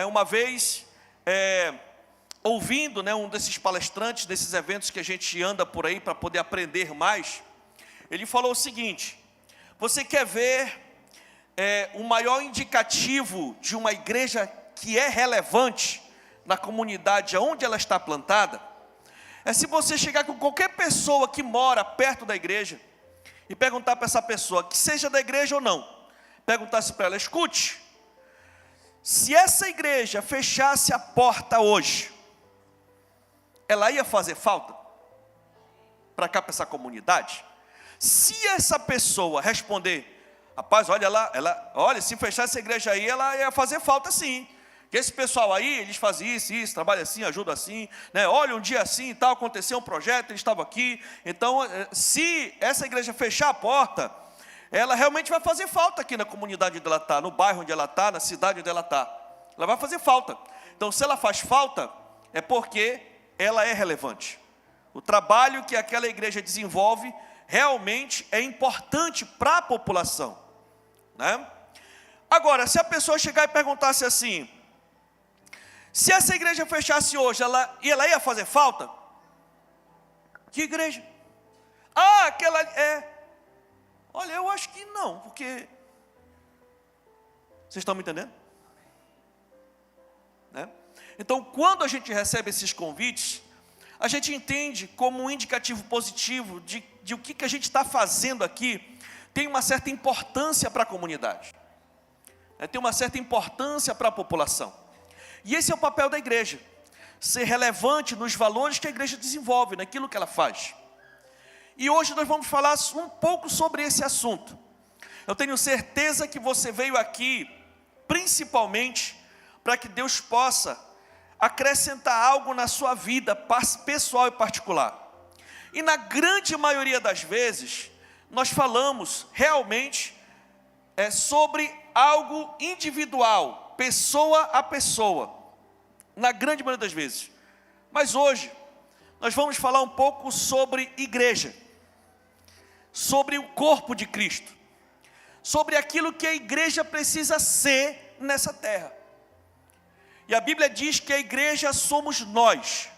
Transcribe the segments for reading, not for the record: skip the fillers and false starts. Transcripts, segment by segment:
Uma vez, ouvindo, um desses palestrantes, desses eventos que a gente anda por aí para poder aprender mais, ele falou o seguinte: você quer ver o maior indicativo de uma igreja que é relevante na comunidade onde ela está plantada? É se você chegar com qualquer pessoa que mora perto da igreja e perguntar para essa pessoa, que seja da igreja ou não, perguntasse para ela: escute, se essa igreja fechasse a porta hoje, ela ia fazer falta para cá, para essa comunidade? Se essa pessoa responder: rapaz, olha lá, olha, se fechasse essa igreja aí, ela ia fazer falta sim. Que esse pessoal aí, eles fazem isso, trabalham assim, ajudam assim, olha, um dia assim e tal, aconteceu um projeto, eles estavam aqui. Então, se essa igreja fechar a porta, ela realmente vai fazer falta aqui na comunidade onde ela está, no bairro onde ela está, na cidade onde ela está. Ela vai fazer falta. Então, se ela faz falta, é porque ela é relevante. O trabalho que aquela igreja desenvolve realmente é importante para a população, Agora, se a pessoa chegar e perguntasse assim: se essa igreja fechasse hoje, ela ia fazer falta? Que igreja? Aquela Olha, eu acho que não, porque... Vocês estão me entendendo? Então, quando a gente recebe esses convites, a gente entende como um indicativo positivo de o que a gente está fazendo aqui tem uma certa importância para a comunidade, tem uma certa importância para a população. E esse é o papel da igreja: ser relevante nos valores que a igreja desenvolve, naquilo que ela faz. E hoje nós vamos falar um pouco sobre esse assunto. Eu tenho certeza que você veio aqui principalmente para que Deus possa acrescentar algo na sua vida pessoal e particular. E na grande maioria das vezes, nós falamos realmente sobre algo individual, pessoa a pessoa, na grande maioria das vezes. Mas hoje, nós vamos falar um pouco sobre igreja, sobre o corpo de Cristo, sobre aquilo que a igreja precisa ser nessa terra. E a Bíblia diz que a igreja somos nós,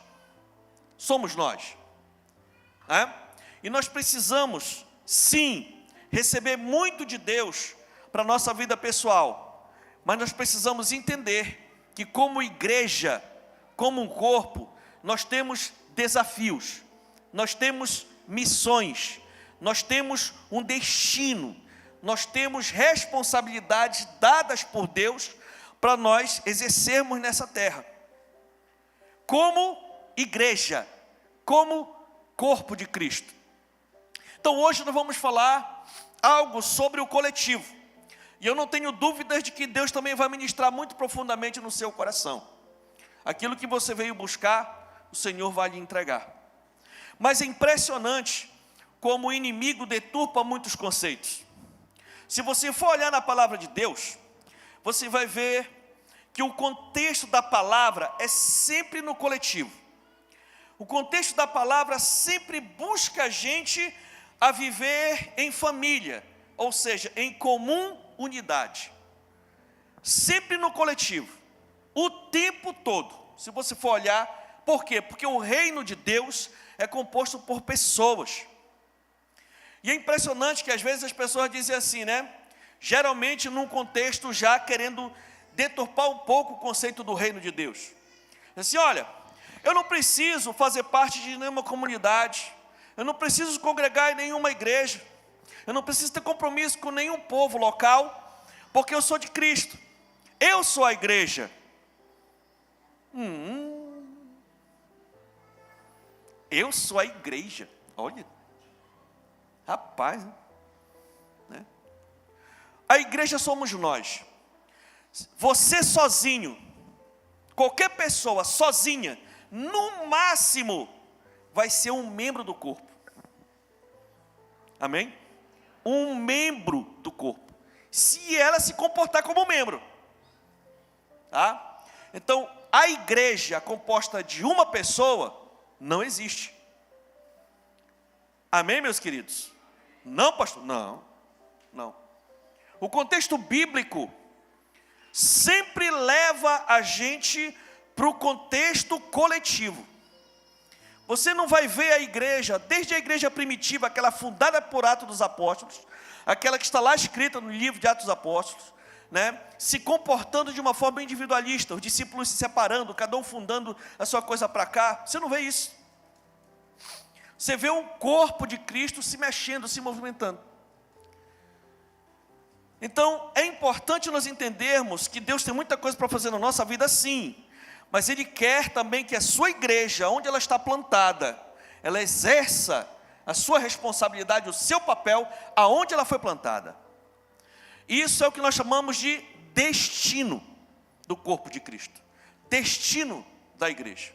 e nós precisamos, sim, receber muito de Deus para a nossa vida pessoal, mas nós precisamos entender que como igreja, como um corpo, nós temos desafios, nós temos missões, nós temos um destino, nós temos responsabilidades dadas por Deus para nós exercermos nessa terra, como igreja, como corpo de Cristo. Então hoje nós vamos falar algo sobre o coletivo, e eu não tenho dúvidas de que Deus também vai ministrar muito profundamente no seu coração. Aquilo que você veio buscar, o Senhor vai lhe entregar. Mas é impressionante como o inimigo deturpa muitos conceitos. Se você for olhar na palavra de Deus, você vai ver que o contexto da palavra é sempre no coletivo. O contexto da palavra sempre busca a gente a viver em família, ou seja, em comum unidade. Sempre no coletivo, o tempo todo. Se você for olhar, por quê? Porque o reino de Deus é composto por pessoas. E é impressionante que às vezes as pessoas dizem assim, geralmente num contexto já querendo deturpar um pouco o conceito do reino de Deus. Assim, olha, eu não preciso fazer parte de nenhuma comunidade, eu não preciso congregar em nenhuma igreja, eu não preciso ter compromisso com nenhum povo local, porque eu sou de Cristo, eu sou a igreja. Eu sou a igreja, olha, rapaz, A igreja somos nós. Você sozinho, qualquer pessoa sozinha, no máximo, vai ser um membro do corpo. Amém? Um membro do corpo, se ela se comportar como membro, Então, a igreja composta de uma pessoa não existe. Amém, meus queridos? Não, pastor? Não. O contexto bíblico sempre leva a gente para o contexto coletivo. Você não vai ver a igreja, desde a igreja primitiva, aquela fundada por Atos dos Apóstolos, aquela que está lá escrita no livro de Atos dos Apóstolos, né, se comportando de uma forma individualista, os discípulos se separando, cada um fundando a sua coisa para cá. Você não vê isso. Você vê um corpo de Cristo se mexendo, se movimentando. Então, é importante nós entendermos que Deus tem muita coisa para fazer na nossa vida, sim, mas Ele quer também que a sua igreja, onde ela está plantada, ela exerça a sua responsabilidade, o seu papel, aonde ela foi plantada. Isso é o que nós chamamos de destino do corpo de Cristo, destino da igreja.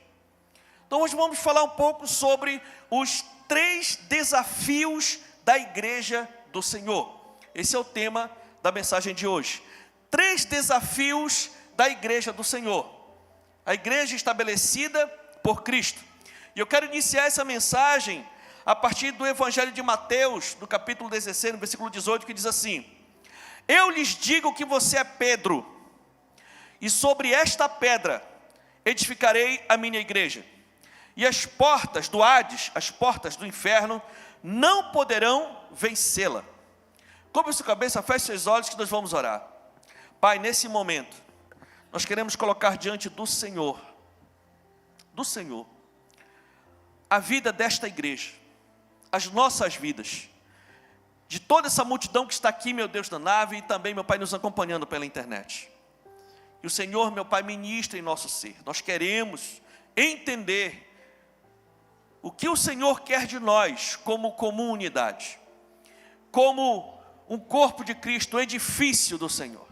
Então hoje vamos falar um pouco sobre os 3 desafios da igreja do Senhor. Esse é o tema da mensagem de hoje. 3 desafios da igreja do Senhor. A igreja estabelecida por Cristo. E eu quero iniciar essa mensagem a partir do Evangelho de Mateus, do capítulo 16, no versículo 18, que diz assim: eu lhes digo que você é Pedro, e sobre esta pedra edificarei a minha igreja, e as portas do Hades, as portas do inferno, não poderão vencê-la. Cobre sua cabeça, feche seus olhos que nós vamos orar. Pai, nesse momento, nós queremos colocar diante do Senhor, a vida desta igreja, as nossas vidas, de toda essa multidão que está aqui, meu Deus, na nave, e também, meu Pai, nos acompanhando pela internet. E o Senhor, meu Pai, ministra em nosso ser. Nós queremos entender o que o Senhor quer de nós como comunidade, como um corpo de Cristo, um edifício do Senhor.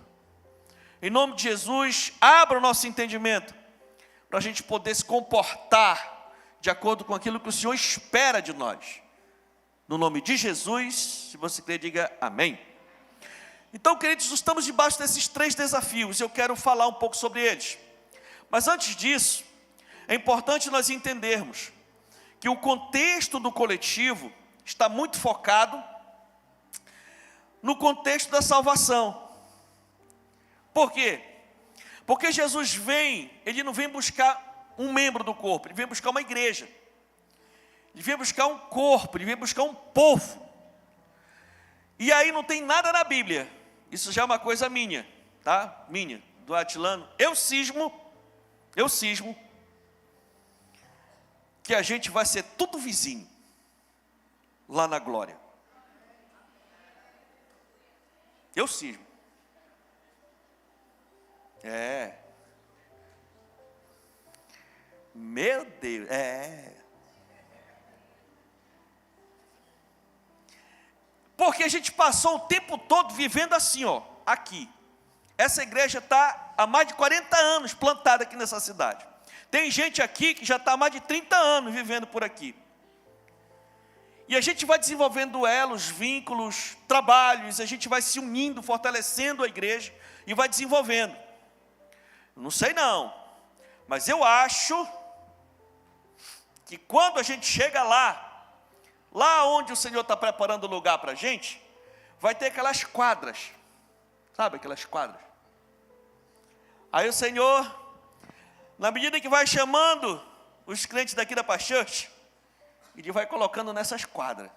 Em nome de Jesus, abra o nosso entendimento, para a gente poder se comportar de acordo com aquilo que o Senhor espera de nós. No nome de Jesus, se você crer, diga amém. Então, queridos, estamos debaixo desses 3 desafios, eu quero falar um pouco sobre eles. Mas antes disso, é importante nós entendermos que o contexto do coletivo está muito focado no contexto da salvação. Por quê? Porque Jesus vem, Ele não vem buscar um membro do corpo, Ele vem buscar uma igreja. Ele vem buscar um corpo, Ele vem buscar um povo. E aí não tem nada na Bíblia, isso já é uma coisa minha, tá? Minha, do Atilano. Eu cismo, que a gente vai ser tudo vizinho, lá na glória. Eu cismo. Meu Deus, Porque a gente passou o tempo todo vivendo assim, ó, aqui. Essa igreja está há mais de 40 anos plantada aqui nessa cidade. Tem gente aqui que já está há mais de 30 anos vivendo por aqui. E a gente vai desenvolvendo elos, vínculos, trabalhos, a gente vai se unindo, fortalecendo a igreja e vai desenvolvendo. Não sei não, mas eu acho que quando a gente chega lá onde o Senhor está preparando o lugar para a gente, vai ter aquelas quadras, sabe aquelas quadras? Aí o Senhor, na medida que vai chamando os crentes daqui da Pachurch, Ele vai colocando nessas quadras.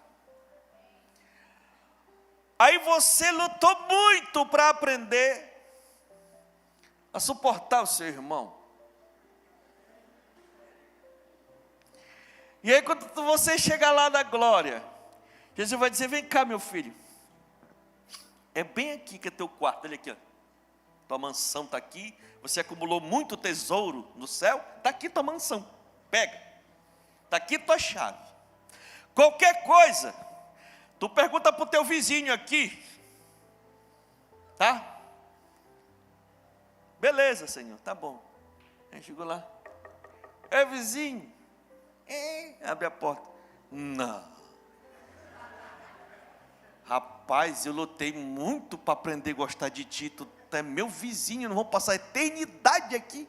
Aí você lutou muito para aprender a suportar o seu irmão. E aí quando você chegar lá na glória, Jesus vai dizer: vem cá, meu filho, é bem aqui que é teu quarto, olha aqui, ó. Tua mansão está aqui, você acumulou muito tesouro no céu, está aqui tua mansão, pega, está aqui tua chave. Qualquer coisa, tu pergunta para o teu vizinho aqui, tá? Beleza, Senhor, tá bom. Aí chegou lá, vizinho, abre a porta. Não. Rapaz, eu lutei muito para aprender a gostar de ti, tu é meu vizinho, não vou passar a eternidade aqui.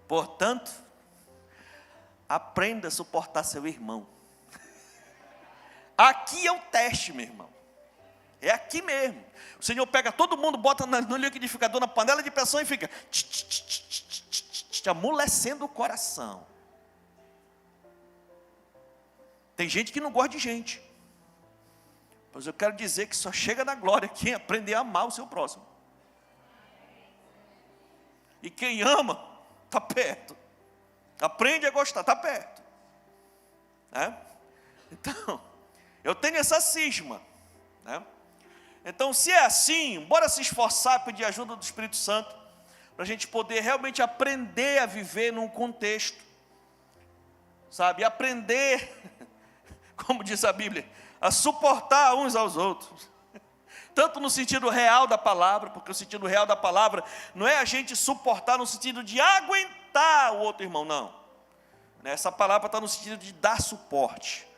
Portanto, aprenda a suportar seu irmão. Aqui é o teste, meu irmão. É aqui mesmo. O Senhor pega todo mundo, bota no liquidificador, na panela de pressão e fica te amolecendo o coração. Tem gente que não gosta de gente. Mas eu quero dizer que só chega na glória quem aprender a amar o seu próximo. E quem ama, está perto. Aprende a gostar, está perto. Né? Então, eu tenho essa cisma. Né? Então, se é assim, bora se esforçar, pedir ajuda do Espírito Santo, para a gente poder realmente aprender a viver num contexto. Sabe, aprender, como diz a Bíblia, a suportar uns aos outros. Tanto no sentido real da palavra, porque o sentido real da palavra não é a gente suportar no sentido de aguentar o outro irmão, não. Essa palavra está no sentido de dar suporte.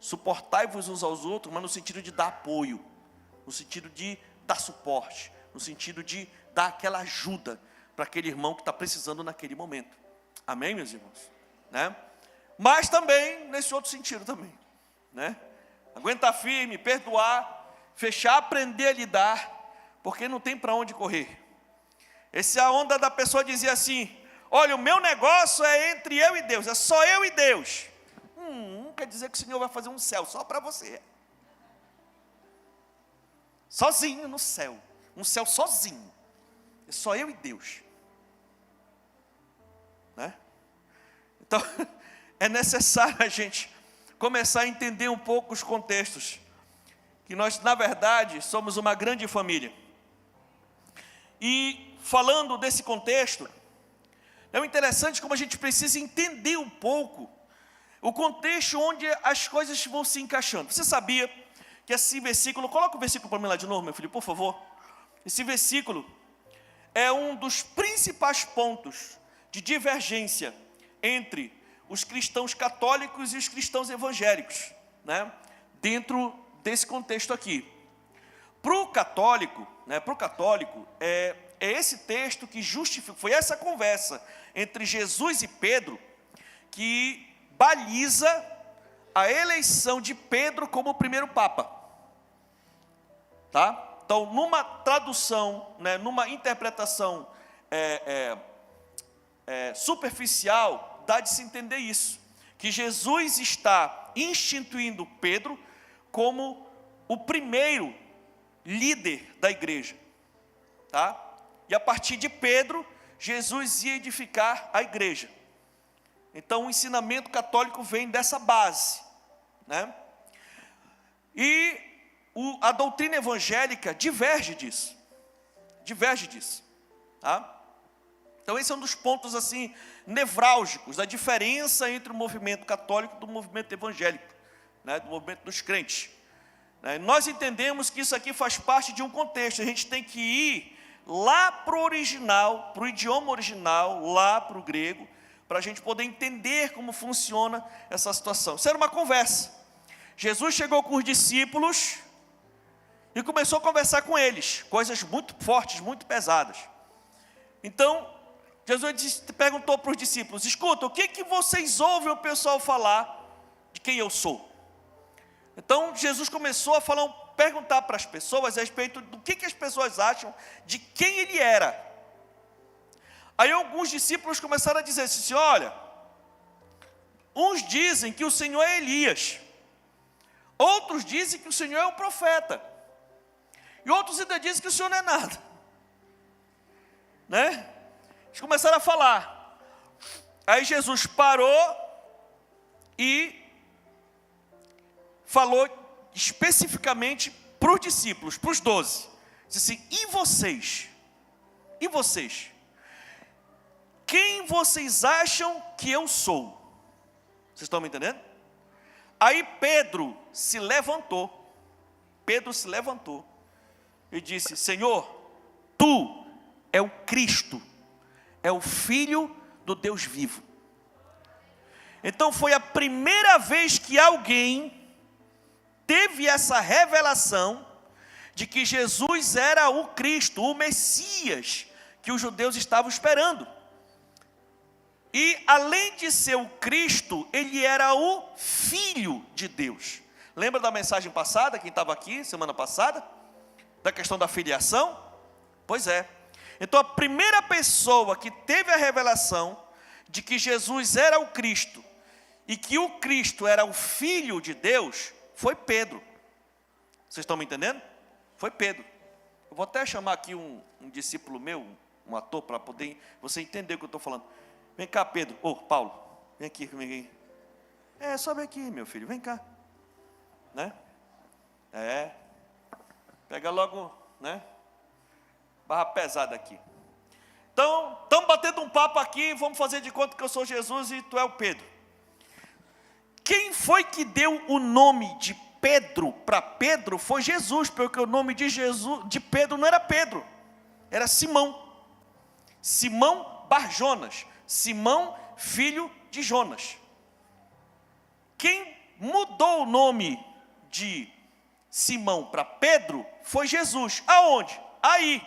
Suportai-vos uns aos outros, mas no sentido de dar apoio, no sentido de dar suporte, no sentido de dar aquela ajuda para aquele irmão que está precisando naquele momento. Amém, meus irmãos? Né? Mas também, nesse outro sentido também, né? Aguentar firme, perdoar, fechar, aprender a lidar, porque não tem para onde correr. Essa é a onda da pessoa dizer assim: olha, o meu negócio é entre eu e Deus, é só eu e Deus. Não quer dizer que o Senhor vai fazer um céu só para você. Sozinho no céu, um céu sozinho, é só eu e Deus. Né? Então, é necessário a gente começar a entender um pouco os contextos, que nós, na verdade, somos uma grande família. E, falando desse contexto, é interessante como a gente precisa entender um pouco o contexto onde as coisas vão se encaixando. Você sabia que esse versículo, coloca o versículo para mim lá de novo, meu filho, por favor. Esse versículo é um dos principais pontos de divergência entre os cristãos católicos e os cristãos evangélicos, né? Dentro desse contexto aqui. Para o católico, é esse texto que justifica, foi essa conversa entre Jesus e Pedro que baliza a eleição de Pedro como o primeiro papa. Tá? Então, numa tradução, né, numa interpretação superficial, dá de se entender isso, que Jesus está instituindo Pedro como o primeiro líder da igreja, tá? E a partir de Pedro, Jesus ia edificar a igreja. Então, o ensinamento católico vem dessa base, né? E a doutrina evangélica diverge disso, tá? Então, esse é um dos pontos, assim, nevrálgicos, a diferença entre o movimento católico e do movimento evangélico, né, do movimento dos crentes. Nós entendemos que isso aqui faz parte de um contexto, a gente tem que ir lá para o original, para o idioma original, lá para o grego, para a gente poder entender como funciona essa situação. Isso era uma conversa. Jesus chegou com os discípulos e começou a conversar com eles, coisas muito fortes, muito pesadas. Então, Jesus perguntou para os discípulos: escuta, o que vocês ouvem o pessoal falar de quem eu sou? Então, Jesus começou a perguntar para as pessoas a respeito do que as pessoas acham de quem ele era. Aí alguns discípulos começaram a dizer assim: olha, uns dizem que o Senhor é Elias, outros dizem que o Senhor é um profeta, e outros ainda dizem que o Senhor não é nada, né? Eles começaram a falar. Aí Jesus parou e falou especificamente para os discípulos, para os 12. Disse assim: e vocês? E vocês? Quem vocês acham que eu sou? Vocês estão me entendendo? Aí Pedro se levantou e disse: Senhor, tu é o Cristo, é o Filho do Deus vivo. Então foi a primeira vez que alguém teve essa revelação de que Jesus era o Cristo, o Messias, que os judeus estavam esperando. E além de ser o Cristo, ele era o Filho de Deus. Lembra da mensagem passada, quem estava aqui semana passada? da questão da filiação? Pois é. Então a primeira pessoa que teve a revelação de que Jesus era o Cristo e que o Cristo era o Filho de Deus foi Pedro. Vocês estão me entendendo? Foi Pedro. Eu vou até chamar aqui um discípulo meu, um ator, para poder você entender o que eu estou falando. Vem cá, Pedro. Paulo, vem aqui comigo. Sobe aqui, meu filho, vem cá. Né? Pega logo, né? Barra pesada aqui. Então, estamos batendo um papo aqui, vamos fazer de conta que eu sou Jesus e tu é o Pedro. Quem foi que deu o nome de Pedro para Pedro? Foi Jesus, porque o nome de Pedro não era Pedro, era Simão. Simão Bar-Jonas, Simão, filho de Jonas. Quem mudou o nome de Simão para Pedro foi Jesus. Aonde? Aí.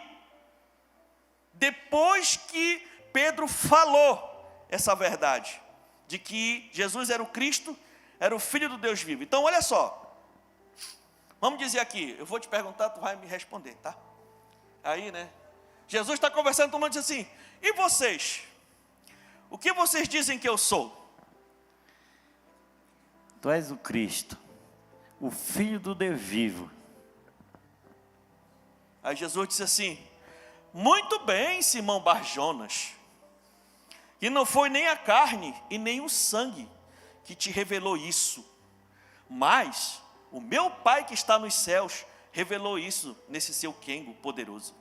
Depois que Pedro falou essa verdade, de que Jesus era o Cristo, era o Filho do Deus vivo. Então, olha só. Vamos dizer aqui, eu vou te perguntar, tu vai me responder, tá? Aí, né? Jesus está conversando, todo mundo diz assim, e vocês? O que vocês dizem que eu sou? Tu és o Cristo, o Filho do Deus vivo. Aí Jesus disse assim, muito bem, Simão Bar-Jonas, que não foi nem a carne e nem o sangue que te revelou isso, mas o meu Pai que está nos céus revelou isso nesse seu quengo poderoso.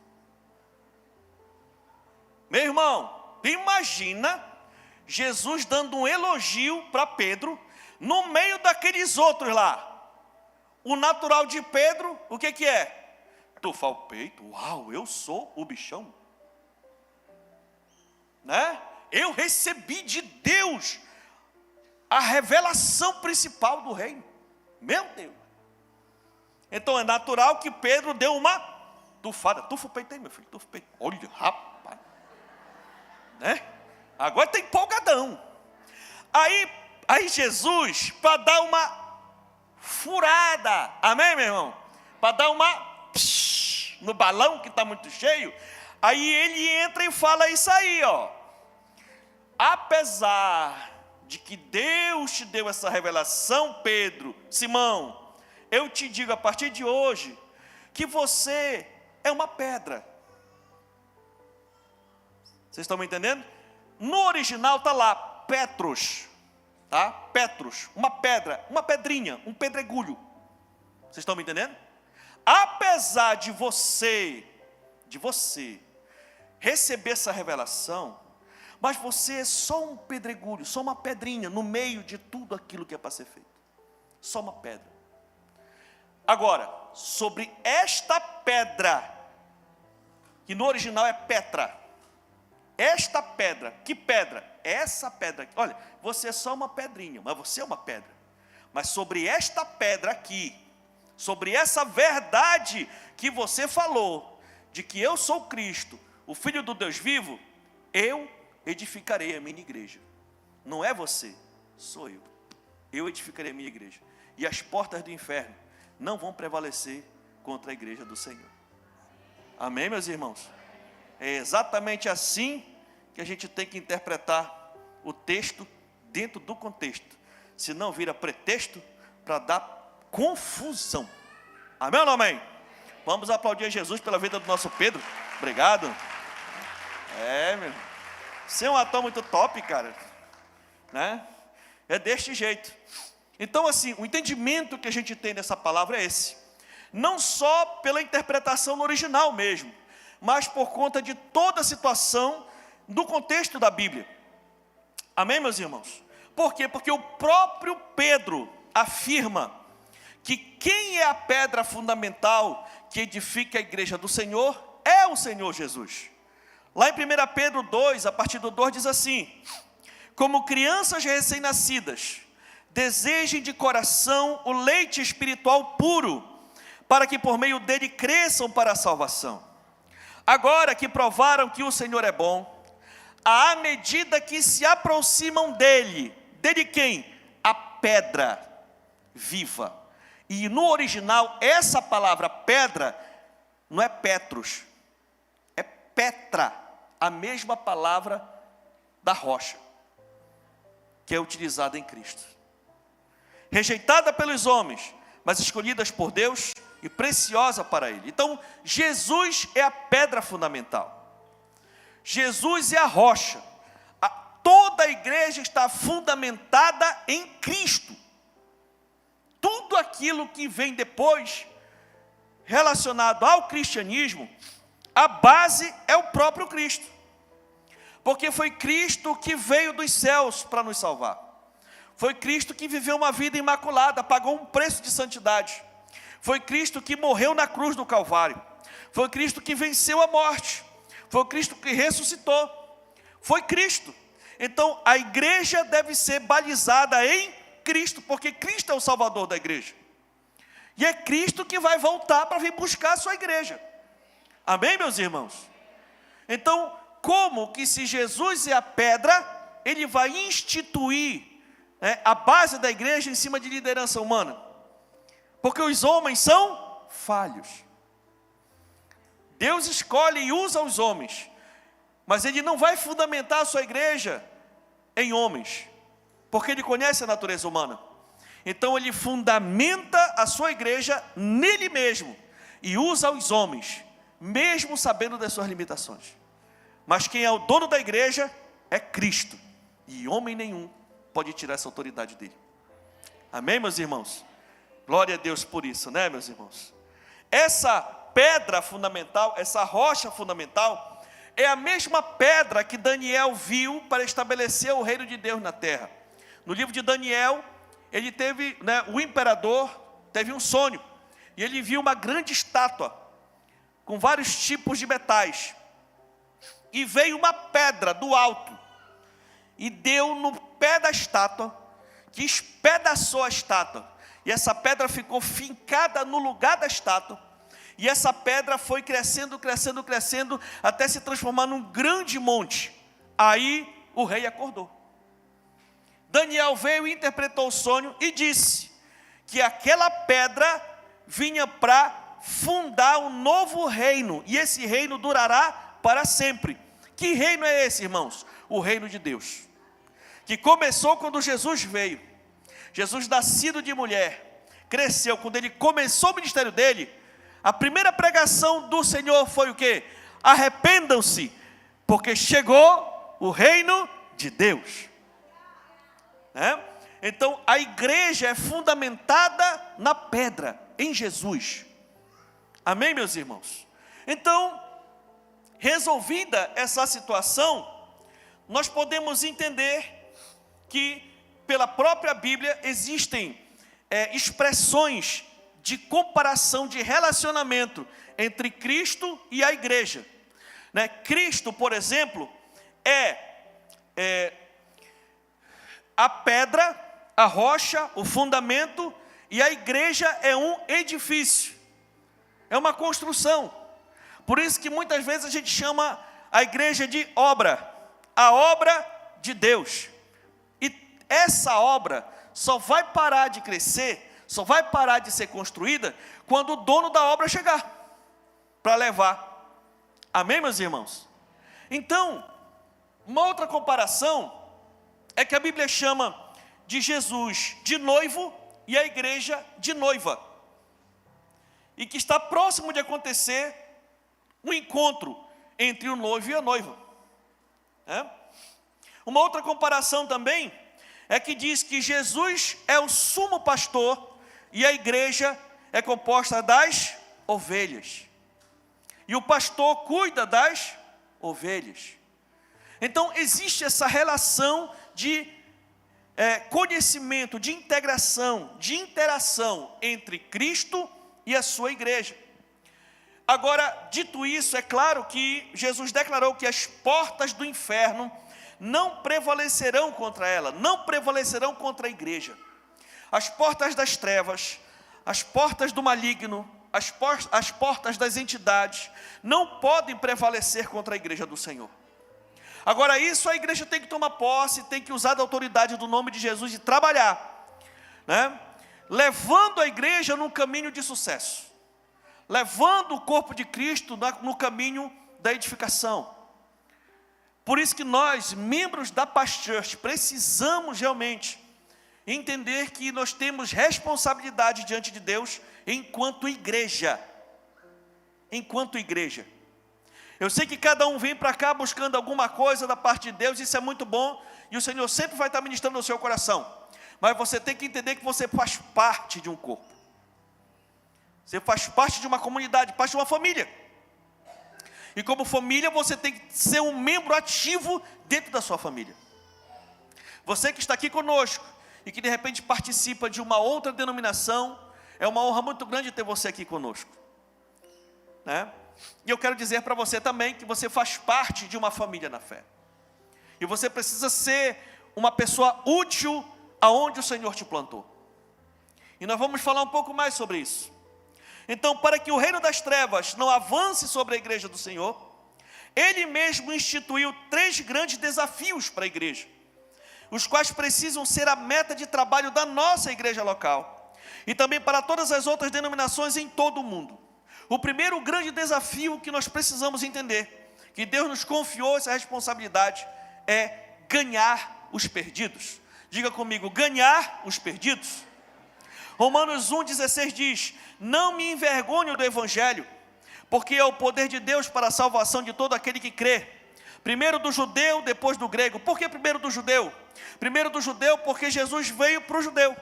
Meu irmão, imagina Jesus dando um elogio para Pedro, no meio daqueles outros lá. O natural de Pedro, o que é? Tufar o peito, uau, eu sou o bichão. Né? Eu recebi de Deus a revelação principal do reino. Meu Deus. Então é natural que Pedro deu uma tufada. Tufa o peito aí, meu filho, tufa o peito. Olha, rapaz. Né? Agora está empolgadão. Aí Jesus, para dar uma furada, amém, meu irmão? Para dar uma no balão que está muito cheio, aí ele entra e fala isso aí, ó. Apesar de que Deus te deu essa revelação, Pedro, Simão, eu te digo a partir de hoje, que você é uma pedra. Vocês estão me entendendo? No original está lá, Petros, tá? Petros, uma pedra, uma pedrinha, um pedregulho. Vocês estão me entendendo? Apesar de você receber essa revelação, mas você é só um pedregulho, só uma pedrinha no meio de tudo aquilo que é para ser feito. Só uma pedra. Agora, sobre esta pedra, que no original é Petra, esta pedra, que pedra? Essa pedra, olha, você é só uma pedrinha, mas você é uma pedra. Mas sobre esta pedra aqui, sobre essa verdade que você falou, de que eu sou Cristo, o Filho do Deus vivo, eu edificarei a minha igreja. Não é você, sou eu. Eu edificarei a minha igreja. E as portas do inferno não vão prevalecer contra a igreja do Senhor. Amém, meus irmãos? É exatamente assim que a gente tem que interpretar o texto dentro do contexto. Senão vira pretexto para dar confusão. Amém ou não amém? Vamos aplaudir a Jesus pela vida do nosso Pedro. Obrigado. Meu. Você é um ator muito top, cara. Né? É deste jeito. Então, assim, o entendimento que a gente tem dessa palavra é esse. Não só pela interpretação no original mesmo, mas por conta de toda a situação do contexto da Bíblia. Amém, meus irmãos? Por quê? Porque o próprio Pedro afirma que quem é a pedra fundamental que edifica a igreja do Senhor é o Senhor Jesus. Lá em 1 Pedro 2, a partir do 2 diz assim: como crianças recém-nascidas, desejem de coração o leite espiritual puro, para que por meio dele cresçam para a salvação. Agora que provaram que o Senhor é bom, à medida que se aproximam dele quem? A pedra viva. E no original, essa palavra pedra, não é Petros, é Petra, a mesma palavra da rocha, que é utilizada em Cristo. Rejeitada pelos homens, mas escolhidas por Deus e preciosa para Ele. Então, Jesus é a pedra fundamental. Jesus é a rocha. Toda a igreja está fundamentada em Cristo. Tudo aquilo que vem depois, relacionado ao cristianismo, a base é o próprio Cristo. Porque foi Cristo que veio dos céus para nos salvar. Foi Cristo que viveu uma vida imaculada, pagou um preço de santidade. Foi Cristo que morreu na cruz do Calvário. Foi Cristo que venceu a morte. Foi Cristo que ressuscitou. Foi Cristo. Então, a igreja deve ser balizada em Cristo, porque Cristo é o Salvador da igreja. E é Cristo que vai voltar para vir buscar a sua igreja. Amém, meus irmãos? Então, como que se Jesus é a pedra, Ele vai instituir a base da igreja em cima de liderança humana? Porque os homens são falhos. Deus escolhe e usa os homens, mas Ele não vai fundamentar a sua igreja em homens, porque Ele conhece a natureza humana. Então Ele fundamenta a sua igreja nele mesmo, e usa os homens, mesmo sabendo das suas limitações. Mas quem é o dono da igreja é Cristo, e homem nenhum pode tirar essa autoridade dele. Amém, meus irmãos? Glória a Deus por isso, né, meus irmãos? Essa pedra fundamental, essa rocha fundamental, é a mesma pedra que Daniel viu para estabelecer o reino de Deus na terra. No livro de Daniel, ele teve, o imperador teve um sonho, e ele viu uma grande estátua, com vários tipos de metais, e veio uma pedra do alto, e deu no pé da estátua, que espedaçou a estátua, e essa pedra ficou fincada no lugar da estátua, e essa pedra foi crescendo, crescendo, crescendo, até se transformar num grande monte. Aí o rei acordou. Daniel veio e interpretou o sonho e disse que aquela pedra vinha para fundar um novo reino, e esse reino durará para sempre. Que reino é esse, irmãos? O reino de Deus, que começou quando Jesus veio. Jesus, nascido de mulher, cresceu. Quando ele começou o ministério dele, a primeira pregação do Senhor foi o quê? Arrependam-se, porque chegou o reino de Deus. Então, a igreja é fundamentada na pedra, em Jesus. Amém, meus irmãos? Então, resolvida essa situação, nós podemos entender que, pela própria Bíblia, existem expressões de comparação, de relacionamento entre Cristo e a igreja. Cristo, por exemplo, é a pedra, a rocha, o fundamento, e a igreja é um edifício, é uma construção. Por isso que muitas vezes a gente chama a igreja de obra, a obra de Deus. E essa obra só vai parar de crescer, só vai parar de ser construída quando o dono da obra chegar para levar. Amém, meus irmãos? Então, uma outra comparação é que a Bíblia chama de Jesus de noivo e a igreja de noiva, e que está próximo de acontecer um encontro entre o noivo e a noiva. Uma outra comparação também é que diz que Jesus é o sumo pastor e a igreja é composta das ovelhas, e o pastor cuida das ovelhas. Então existe essa relação de conhecimento, de integração, de interação entre Cristo e a sua igreja. Agora, dito isso, é claro que Jesus declarou que as portas do inferno não prevalecerão contra ela, não prevalecerão contra a igreja. As portas das trevas, as portas do maligno, as portas das entidades, não podem prevalecer contra a igreja do Senhor. Agora, isso a igreja tem que tomar posse, tem que usar da autoridade do nome de Jesus e trabalhar, levando a igreja num caminho de sucesso, levando o corpo de Cristo no caminho da edificação. Por isso que nós, membros da Paz Church, precisamos realmente entender que nós temos responsabilidade diante de Deus enquanto igreja. Enquanto igreja. Eu sei que cada um vem para cá buscando alguma coisa da parte de Deus, isso é muito bom, e o Senhor sempre vai estar ministrando no seu coração. Mas você tem que entender que você faz parte de um corpo. Você faz parte de uma comunidade, parte de uma família. E como família, você tem que ser um membro ativo dentro da sua família. Você que está aqui conosco e que de repente participa de uma outra denominação, é uma honra muito grande ter você aqui conosco, né? E eu quero dizer para você também que você faz parte de uma família na fé. E você precisa ser uma pessoa útil aonde o Senhor te plantou. E nós vamos falar um pouco mais sobre isso. Então, para que o reino das trevas não avance sobre a igreja do Senhor, Ele mesmo instituiu 3 grandes desafios para a igreja, os quais precisam ser a meta de trabalho da nossa igreja local, e também para todas as outras denominações em todo o mundo. O primeiro grande desafio que nós precisamos entender, que Deus nos confiou essa responsabilidade, é ganhar os perdidos. Diga comigo, ganhar os perdidos. Romanos 1,16 diz: não me envergonho do Evangelho, porque é o poder de Deus para a salvação de todo aquele que crê, primeiro do judeu, depois do grego. Por que primeiro do judeu? Primeiro do judeu porque Jesus veio para o judeu.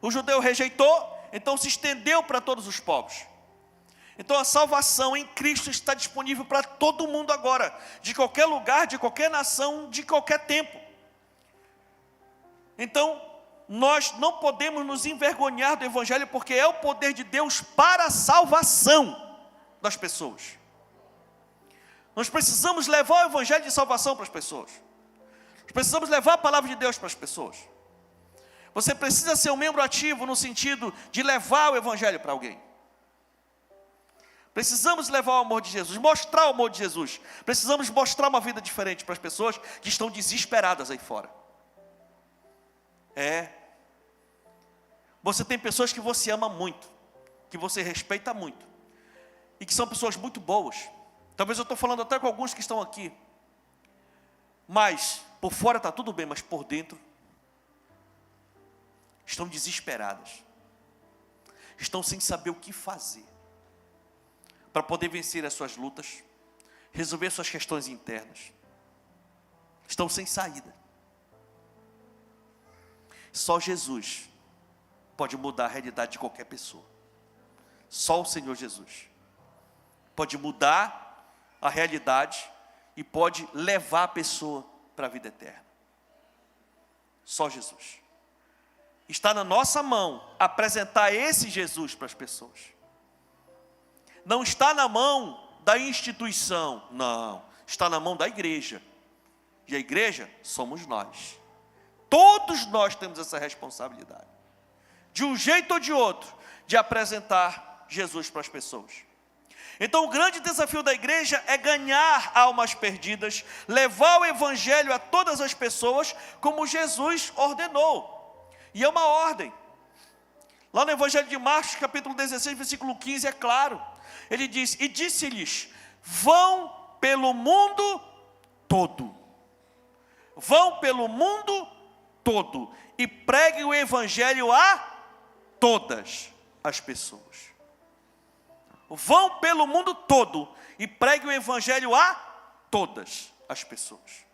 O judeu rejeitou, então se estendeu para todos os povos. Então a salvação em Cristo está disponível para todo mundo agora, de qualquer lugar, de qualquer nação, de qualquer tempo. Então, nós não podemos nos envergonhar do Evangelho, porque é o poder de Deus para a salvação das pessoas. Nós precisamos levar o Evangelho de salvação para as pessoas. Nós precisamos levar a palavra de Deus para as pessoas. Você precisa ser um membro ativo no sentido de levar o Evangelho para alguém. Precisamos levar o amor de Jesus, mostrar o amor de Jesus. Precisamos mostrar uma vida diferente para as pessoas que estão desesperadas aí fora. Você tem pessoas que você ama muito, que você respeita muito, e que são pessoas muito boas. Talvez eu estou falando até com alguns que estão aqui, mas por fora está tudo bem, mas por dentro estão desesperadas, estão sem saber o que fazer para poder vencer as suas lutas, resolver suas questões internas, estão sem saída. Só Jesus pode mudar a realidade de qualquer pessoa. Só o Senhor Jesus pode mudar a realidade e pode levar a pessoa para a vida eterna. Só Jesus. Está na nossa mão apresentar esse Jesus para as pessoas. Não está na mão da instituição, não. Está na mão da igreja. E a igreja somos nós. Todos nós temos essa responsabilidade, de um jeito ou de outro, de apresentar Jesus para as pessoas. Então o grande desafio da igreja é ganhar almas perdidas, levar o Evangelho a todas as pessoas, como Jesus ordenou. E é uma ordem. Lá no Evangelho de Marcos, capítulo 16, versículo 15, é claro. Ele diz: e disse-lhes, vão pelo mundo todo. Vão pelo mundo todo e preguem o Evangelho a todas as pessoas. Vão pelo mundo todo e preguem o Evangelho a todas as pessoas.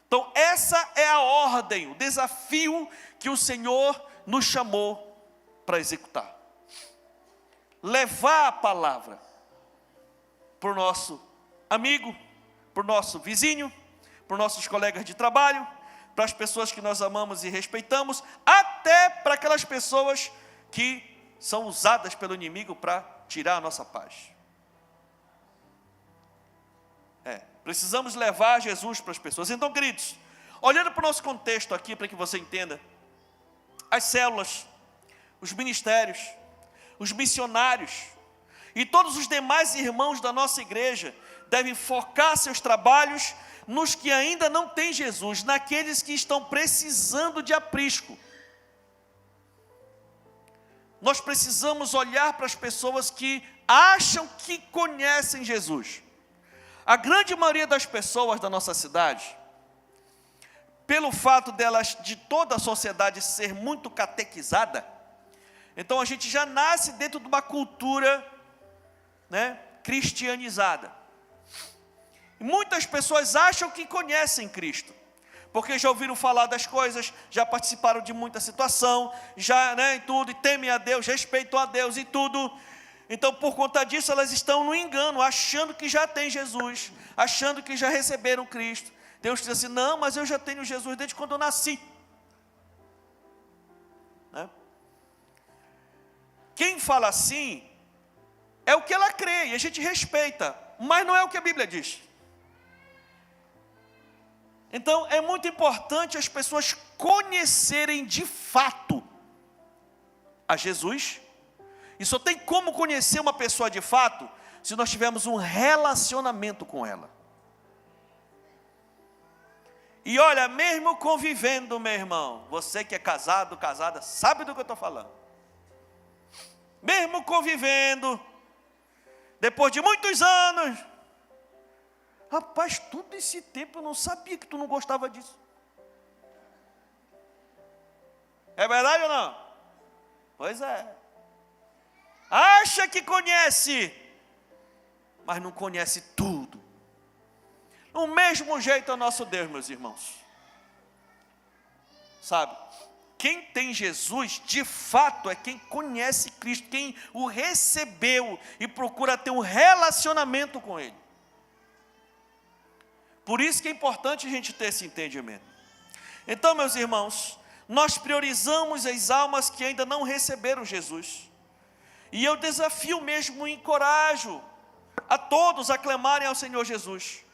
Então essa é a ordem, o desafio que o Senhor nos chamou para executar. Levar a palavra para o nosso amigo, para o nosso vizinho, para os nossos colegas de trabalho, para as pessoas que nós amamos e respeitamos, até para aquelas pessoas que são usadas pelo inimigo para tirar a nossa paz. Precisamos levar Jesus para as pessoas. Então, queridos, olhando para o nosso contexto aqui, para que você entenda, as células, os ministérios, os missionários e todos os demais irmãos da nossa igreja devem focar seus trabalhos nos que ainda não têm Jesus, naqueles que estão precisando de aprisco. Nós precisamos olhar para as pessoas que acham que conhecem Jesus. A grande maioria das pessoas da nossa cidade, pelo fato de toda a sociedade ser muito catequizada, então a gente já nasce dentro de uma cultura, né, cristianizada. E muitas pessoas acham que conhecem Cristo, porque já ouviram falar das coisas, já participaram de muita situação, já, né, e tudo, e temem a Deus, respeitam a Deus e tudo. Então, por conta disso, elas estão no engano, achando que já tem Jesus, achando que já receberam Cristo. Deus diz assim: não, mas eu já tenho Jesus desde quando eu nasci. Né? Quem fala assim, é o que ela crê, e a gente respeita, mas não é o que a Bíblia diz. Então, é muito importante as pessoas conhecerem de fato a Jesus. E só tem como conhecer uma pessoa de fato se nós tivermos um relacionamento com ela. E olha, mesmo convivendo, meu irmão, você que é casado, casada, sabe do que eu estou falando. Mesmo convivendo, depois de muitos anos, rapaz, todo esse tempo eu não sabia que tu não gostava disso. É verdade ou não? Pois é. Acha que conhece, mas não conhece tudo. Do mesmo jeito é o nosso Deus, meus irmãos. Sabe, quem tem Jesus, de fato, é quem conhece Cristo, quem o recebeu e procura ter um relacionamento com Ele. Por isso que é importante a gente ter esse entendimento. Então, meus irmãos, nós priorizamos as almas que ainda não receberam Jesus. E eu desafio mesmo e encorajo a todos a clamarem ao Senhor Jesus,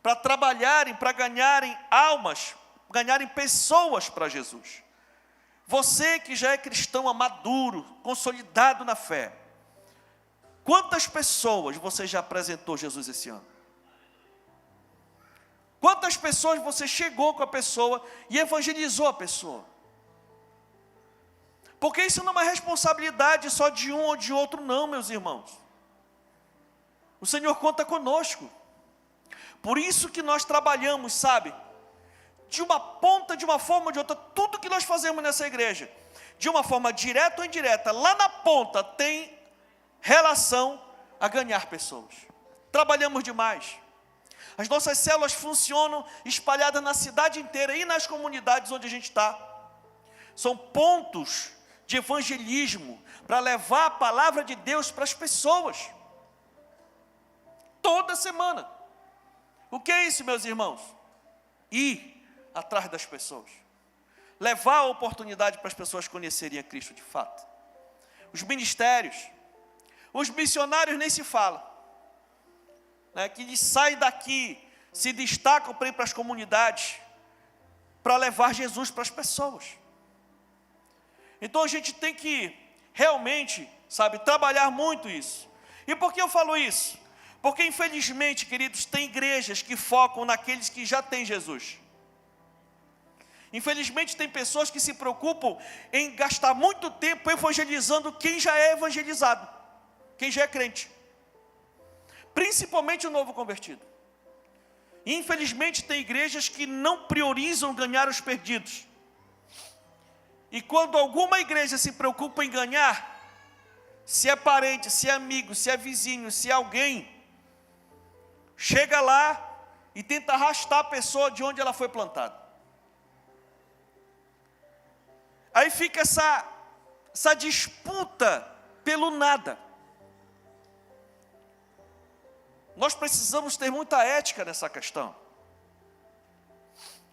para trabalharem, para ganharem almas, ganharem pessoas para Jesus. Você que já é cristão maduro, consolidado na fé, quantas pessoas você já apresentou Jesus esse ano? Quantas pessoas você chegou com a pessoa e evangelizou a pessoa? Porque isso não é uma responsabilidade só de um ou de outro, não, meus irmãos. O Senhor conta conosco. Por isso que nós trabalhamos, sabe, de uma ponta, de uma forma ou de outra, tudo que nós fazemos nessa igreja, de uma forma direta ou indireta, lá na ponta tem relação a ganhar pessoas. Trabalhamos demais. As nossas células funcionam espalhadas na cidade inteira e nas comunidades onde a gente está. São pontos de evangelismo para levar a palavra de Deus para as pessoas. Toda semana. O que é isso, meus irmãos? Ir atrás das pessoas. Levar a oportunidade para as pessoas conhecerem a Cristo de fato. Os ministérios, os missionários nem se fala. Né, que eles saem daqui, se destacam para ir para as comunidades, para levar Jesus para as pessoas. Então a gente tem que realmente, sabe, trabalhar muito isso. E por que eu falo isso? Porque infelizmente, queridos, tem igrejas que focam naqueles que já têm Jesus. Infelizmente tem pessoas que se preocupam em gastar muito tempo evangelizando quem já é evangelizado, quem já é crente. Principalmente o novo convertido. Infelizmente tem igrejas que não priorizam ganhar os perdidos. E quando alguma igreja se preocupa em ganhar, se é parente, se é amigo, se é vizinho, se é alguém, chega lá e tenta arrastar a pessoa de onde ela foi plantada. Aí fica essa disputa pelo nada. Nós precisamos ter muita ética nessa questão,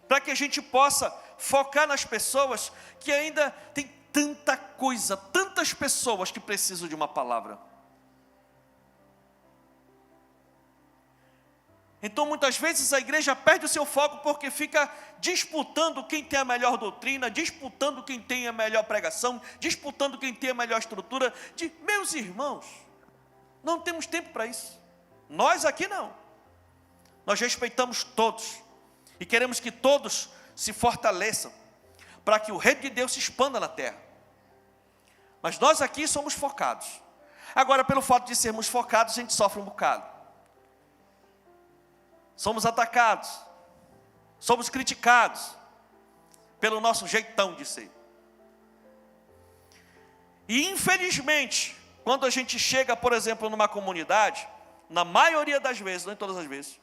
para que a gente possa focar nas pessoas que ainda tem tanta coisa, tantas pessoas que precisam de uma palavra. Então muitas vezes a igreja perde o seu foco porque fica disputando quem tem a melhor doutrina, disputando quem tem a melhor pregação, disputando quem tem a melhor estrutura. Meus irmãos, não temos tempo para isso. Nós aqui não. Nós respeitamos todos e queremos que todos se fortaleçam para que o reino de Deus se expanda na terra. Mas nós aqui somos focados. Agora, pelo fato de sermos focados, a gente sofre um bocado. Somos atacados, somos criticados pelo nosso jeitão de ser. E infelizmente, quando a gente chega, por exemplo, numa comunidade, na maioria das vezes, não em todas as vezes,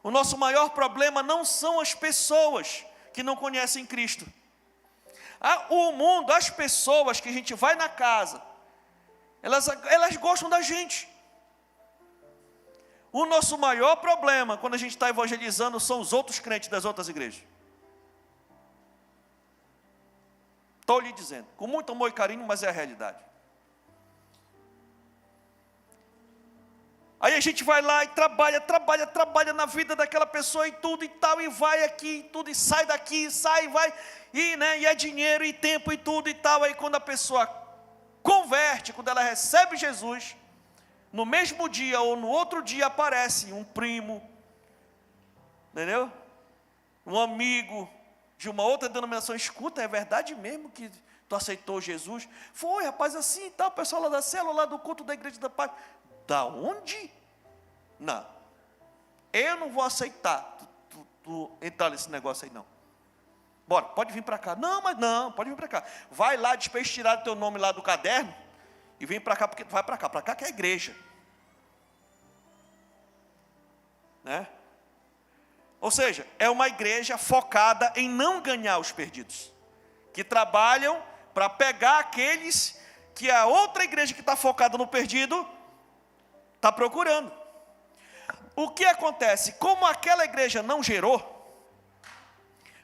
o nosso maior problema não são as pessoas que não conhecem Cristo. O mundo, as pessoas que a gente vai na casa, elas gostam da gente. O nosso maior problema, quando a gente está evangelizando, são os outros crentes das outras igrejas. Estou lhe dizendo, com muito amor e carinho, mas é a realidade. Aí a gente vai lá e trabalha na vida daquela pessoa e tudo e tal, e vai aqui e tudo, e sai daqui, sai, vai, e é dinheiro e tempo e tudo e tal. Aí quando a pessoa converte, quando ela recebe Jesus, no mesmo dia ou no outro dia aparece um primo, entendeu? Um amigo de uma outra denominação, escuta, é verdade mesmo que tu aceitou Jesus? Foi, rapaz, assim e tal, o pessoal lá da célula, lá do culto da igreja da paz. Da onde? Não, eu não vou aceitar tu entrar nesse negócio aí não. Bora, pode vir para cá. Não, mas não, pode vir para cá. Vai lá, despeja, tirar o teu nome lá do caderno e vem para cá, porque tu vai para cá que é a igreja. Né? Ou seja, é uma igreja focada em não ganhar os perdidos, que trabalham para pegar aqueles que a outra igreja que está focada no perdido está procurando. O que acontece? Como aquela igreja não gerou,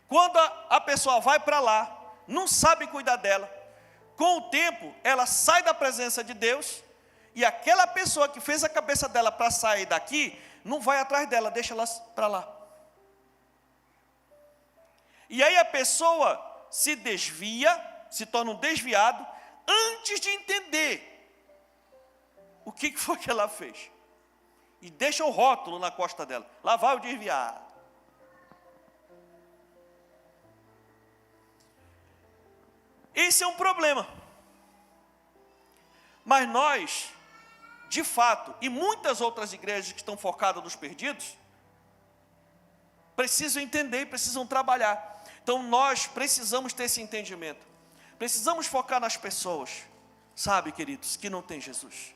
quando a pessoa vai para lá, não sabe cuidar dela, com o tempo ela sai da presença de Deus, e aquela pessoa que fez a cabeça dela para sair daqui, não vai atrás dela, deixa ela para lá. E aí a pessoa se desvia, se torna um desviado, antes de entender o que foi que ela fez. E deixa o rótulo na costa dela. Lá vai o desviado. Esse é um problema. Mas nós, de fato, e muitas outras igrejas que estão focadas nos perdidos, precisam entender e precisam trabalhar. Então nós precisamos ter esse entendimento. Precisamos focar nas pessoas, sabe, queridos, que não tem Jesus.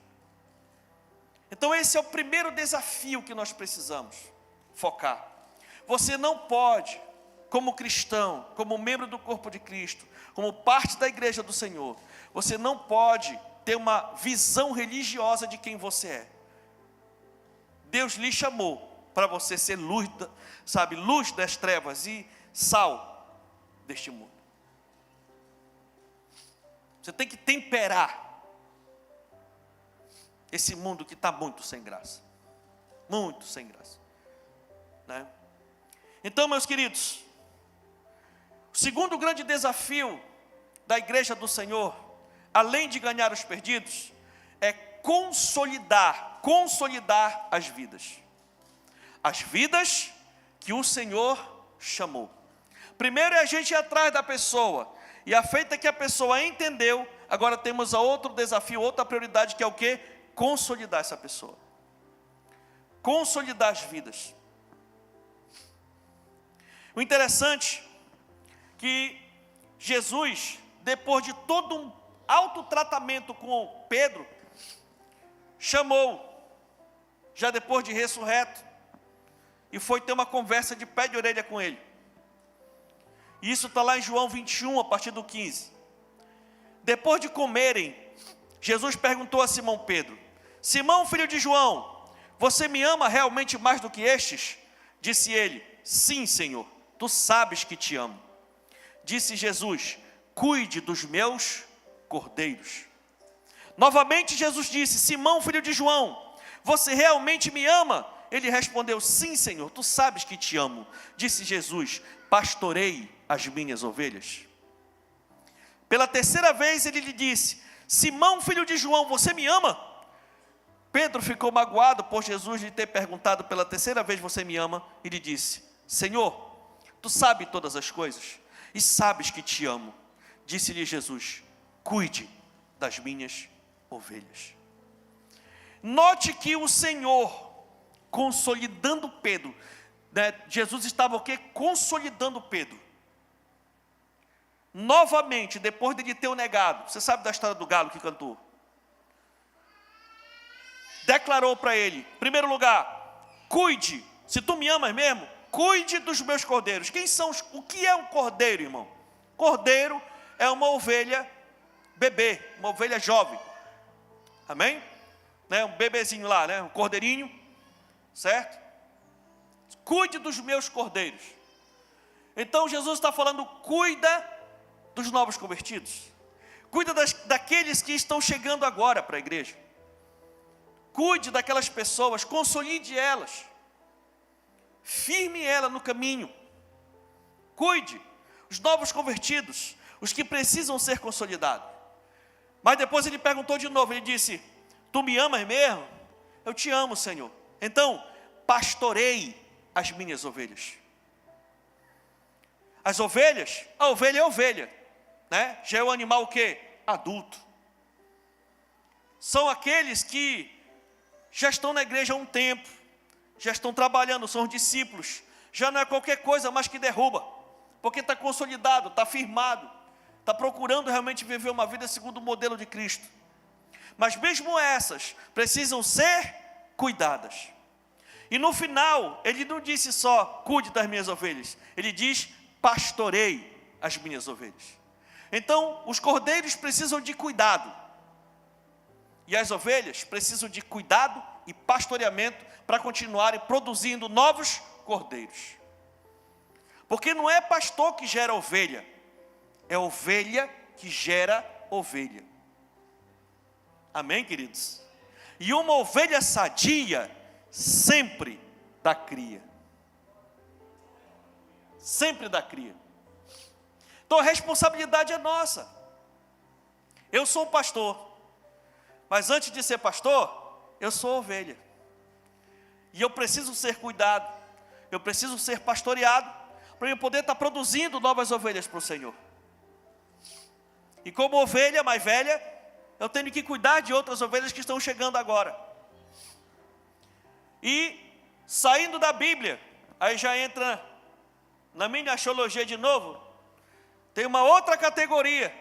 Então esse é o primeiro desafio que nós precisamos focar. Você não pode, como cristão, como membro do corpo de Cristo, como parte da igreja do Senhor, você não pode ter uma visão religiosa de quem você é. Deus lhe chamou para você ser luz, sabe, luz das trevas e sal deste mundo. Você tem que temperar esse mundo que está muito sem graça. Muito sem graça. Né? Então, meus queridos, o segundo grande desafio da igreja do Senhor, além de ganhar os perdidos, é consolidar as vidas. As vidas que o Senhor chamou. Primeiro é a gente ir atrás da pessoa. E a feita que a pessoa entendeu, agora temos a outro desafio, outra prioridade, que é o quê? Consolidar essa pessoa. Consolidar as vidas. O interessante que Jesus, depois de todo um autotratamento com Pedro, chamou, já depois de ressurreto, e foi ter uma conversa de pé de orelha com ele. Isso está lá em João 21, a partir do 15. Depois de comerem, Jesus perguntou a Simão Pedro: Simão, filho de João, você me ama realmente mais do que estes? Disse ele: sim, Senhor, tu sabes que te amo. Disse Jesus: cuide dos meus cordeiros. Novamente Jesus disse: Simão, filho de João, você realmente me ama? Ele respondeu: sim, Senhor, tu sabes que te amo. Disse Jesus: pastorei as minhas ovelhas. Pela terceira vez ele lhe disse: Simão, filho de João, você me ama? Pedro ficou magoado por Jesus lhe ter perguntado pela terceira vez: você me ama? E lhe disse: Senhor, tu sabes todas as coisas e sabes que te amo. Disse-lhe Jesus: cuide das minhas ovelhas. Note que o Senhor, consolidando Pedro, né, Jesus estava o quê? Consolidando Pedro. Novamente, depois de ele ter o negado, você sabe da história do galo que cantou? Declarou para ele, em primeiro lugar, cuide, se tu me amas mesmo, cuide dos meus cordeiros. O que é um cordeiro, irmão? Cordeiro é uma ovelha bebê, uma ovelha jovem, amém? Né, um bebezinho lá, né, um cordeirinho, certo? Cuide dos meus cordeiros. Então Jesus está falando, cuida dos novos convertidos, cuida daqueles que estão chegando agora para a igreja, cuide daquelas pessoas, consolide elas, firme ela no caminho, cuide os novos convertidos, os que precisam ser consolidados. Mas depois ele perguntou de novo, ele disse, tu me amas mesmo? Eu te amo, Senhor. Então, pastorei as minhas ovelhas. As ovelhas, a ovelha é ovelha, né? Já é o animal o quê? Adulto. São aqueles que já estão na igreja há um tempo, já estão trabalhando, são os discípulos, já não é qualquer coisa mais que derruba, porque está consolidado, está firmado, está procurando realmente viver uma vida segundo o modelo de Cristo. Mas mesmo essas precisam ser cuidadas. E no final, ele não disse só, cuide das minhas ovelhas, ele diz, pastorei as minhas ovelhas. Então, os cordeiros precisam de cuidado, e as ovelhas precisam de cuidado e pastoreamento para continuarem produzindo novos cordeiros. Porque não é pastor que gera ovelha, é ovelha que gera ovelha. Amém, queridos? E uma ovelha sadia sempre dá cria. Sempre dá cria. Então a responsabilidade é nossa. Eu sou pastor, mas antes de ser pastor, eu sou ovelha. E eu preciso ser cuidado, eu preciso ser pastoreado, para eu poder estar produzindo novas ovelhas para o Senhor. E como ovelha mais velha, eu tenho que cuidar de outras ovelhas que estão chegando agora. E saindo da Bíblia, aí já entra na minha axiologia de novo, tem uma outra categoria.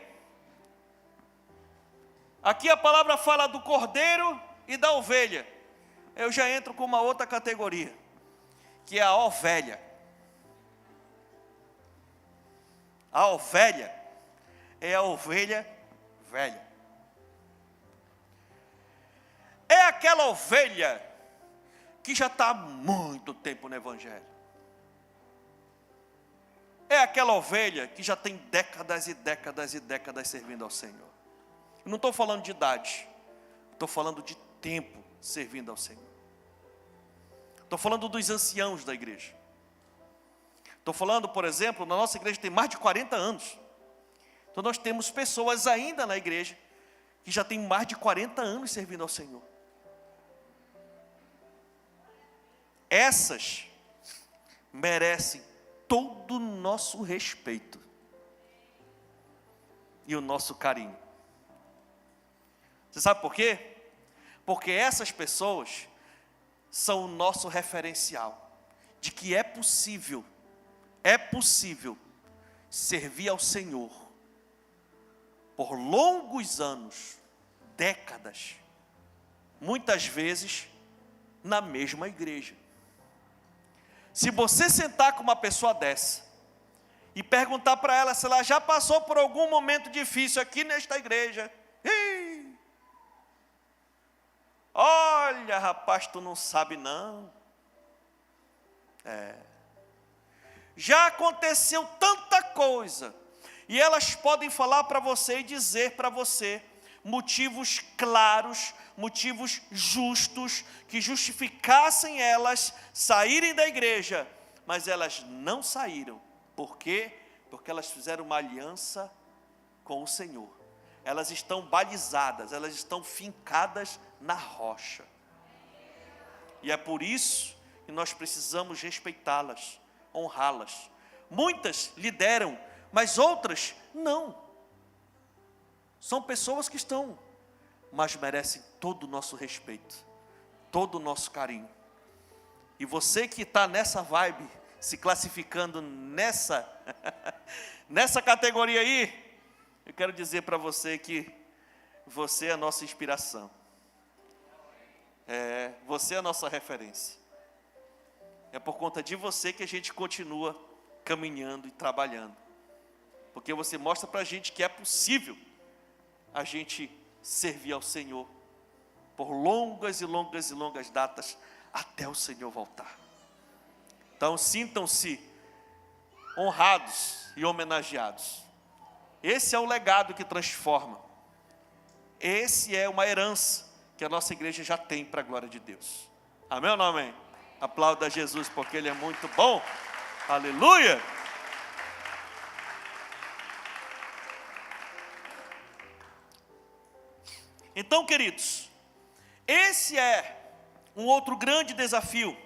Aqui a palavra fala do cordeiro e da ovelha. Eu já entro com uma outra categoria, que é a ovelha. A ovelha é a ovelha velha. É aquela ovelha que já está há muito tempo no Evangelho. É aquela ovelha que já tem décadas e décadas e décadas servindo ao Senhor. Eu não estou falando de idade, estou falando de tempo servindo ao Senhor. Estou falando dos anciãos da igreja. Estou falando, por exemplo, na nossa igreja tem mais de 40 anos. Então nós temos pessoas ainda na igreja que já tem mais de 40 anos servindo ao Senhor. Essas merecem todo o nosso respeito e o nosso carinho. Você sabe por quê? Porque essas pessoas são o nosso referencial de que é possível servir ao Senhor por longos anos, décadas, muitas vezes na mesma igreja. Se você sentar com uma pessoa dessa e perguntar para ela se ela já passou por algum momento difícil aqui nesta igreja, olha, rapaz, tu não sabe não. Já aconteceu tanta coisa, e elas podem falar para você e dizer para você motivos claros, motivos justos, que justificassem elas saírem da igreja, mas elas não saíram. Por quê? Porque elas fizeram uma aliança com o Senhor. Elas estão balizadas, elas estão fincadas na rocha. E é por isso que nós precisamos respeitá-las, honrá-las. Muitas lideram, mas outras não. São pessoas que estão, mas merecem todo o nosso respeito. todo o nosso carinho. E você que está nessa vibe, se classificando nessa categoria aí, eu quero dizer para você que você é a nossa inspiração. Você é a nossa referência. É por conta de você que a gente continua caminhando e trabalhando. Porque você mostra para a gente que é possível a gente servir ao Senhor por longas e longas e longas datas até o Senhor voltar. Então sintam-se honrados e homenageados. Esse é o legado que transforma. Esse é uma herança que a nossa igreja já tem para a glória de Deus. Amém ou não amém? Aplauda Jesus porque Ele é muito bom. Aleluia! Então, queridos, esse é um outro grande desafio.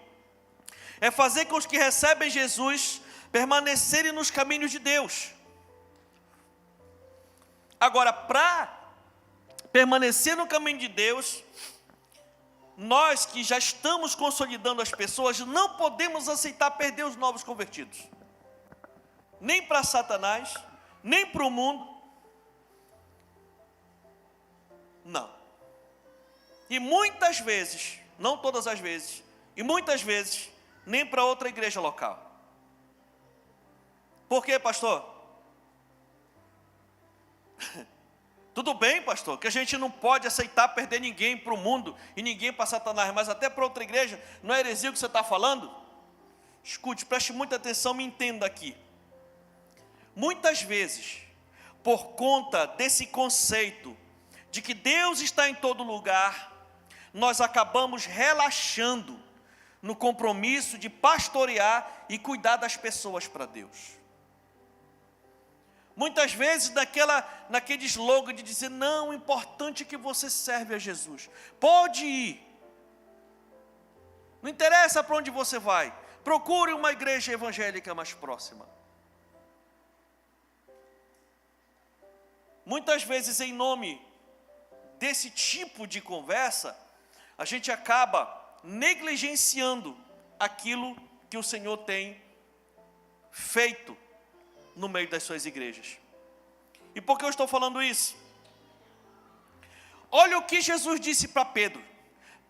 É fazer com os que recebem Jesus permanecerem nos caminhos de Deus. Agora, para permanecer no caminho de Deus, nós que já estamos consolidando as pessoas, não podemos aceitar perder os novos convertidos. Nem para Satanás, nem para o mundo. Não. E muitas vezes, não todas as vezes, e muitas vezes, nem para outra igreja local. Por quê, pastor? Tudo bem, pastor, que a gente não pode aceitar perder ninguém para o mundo e ninguém para Satanás, mas até para outra igreja, não é heresia o que você está falando? Escute, preste muita atenção, me entenda aqui. Muitas vezes, por conta desse conceito de que Deus está em todo lugar, nós acabamos relaxando no compromisso de pastorear e cuidar das pessoas para Deus. Muitas vezes naquele slogan de dizer, não, o importante é que você serve a Jesus. Pode ir. Não interessa para onde você vai. Procure uma igreja evangélica mais próxima. Muitas vezes, em nome desse tipo de conversa, a gente acaba negligenciando aquilo que o Senhor tem feito no meio das suas igrejas. E por que eu estou falando isso? Olha o que Jesus disse para Pedro: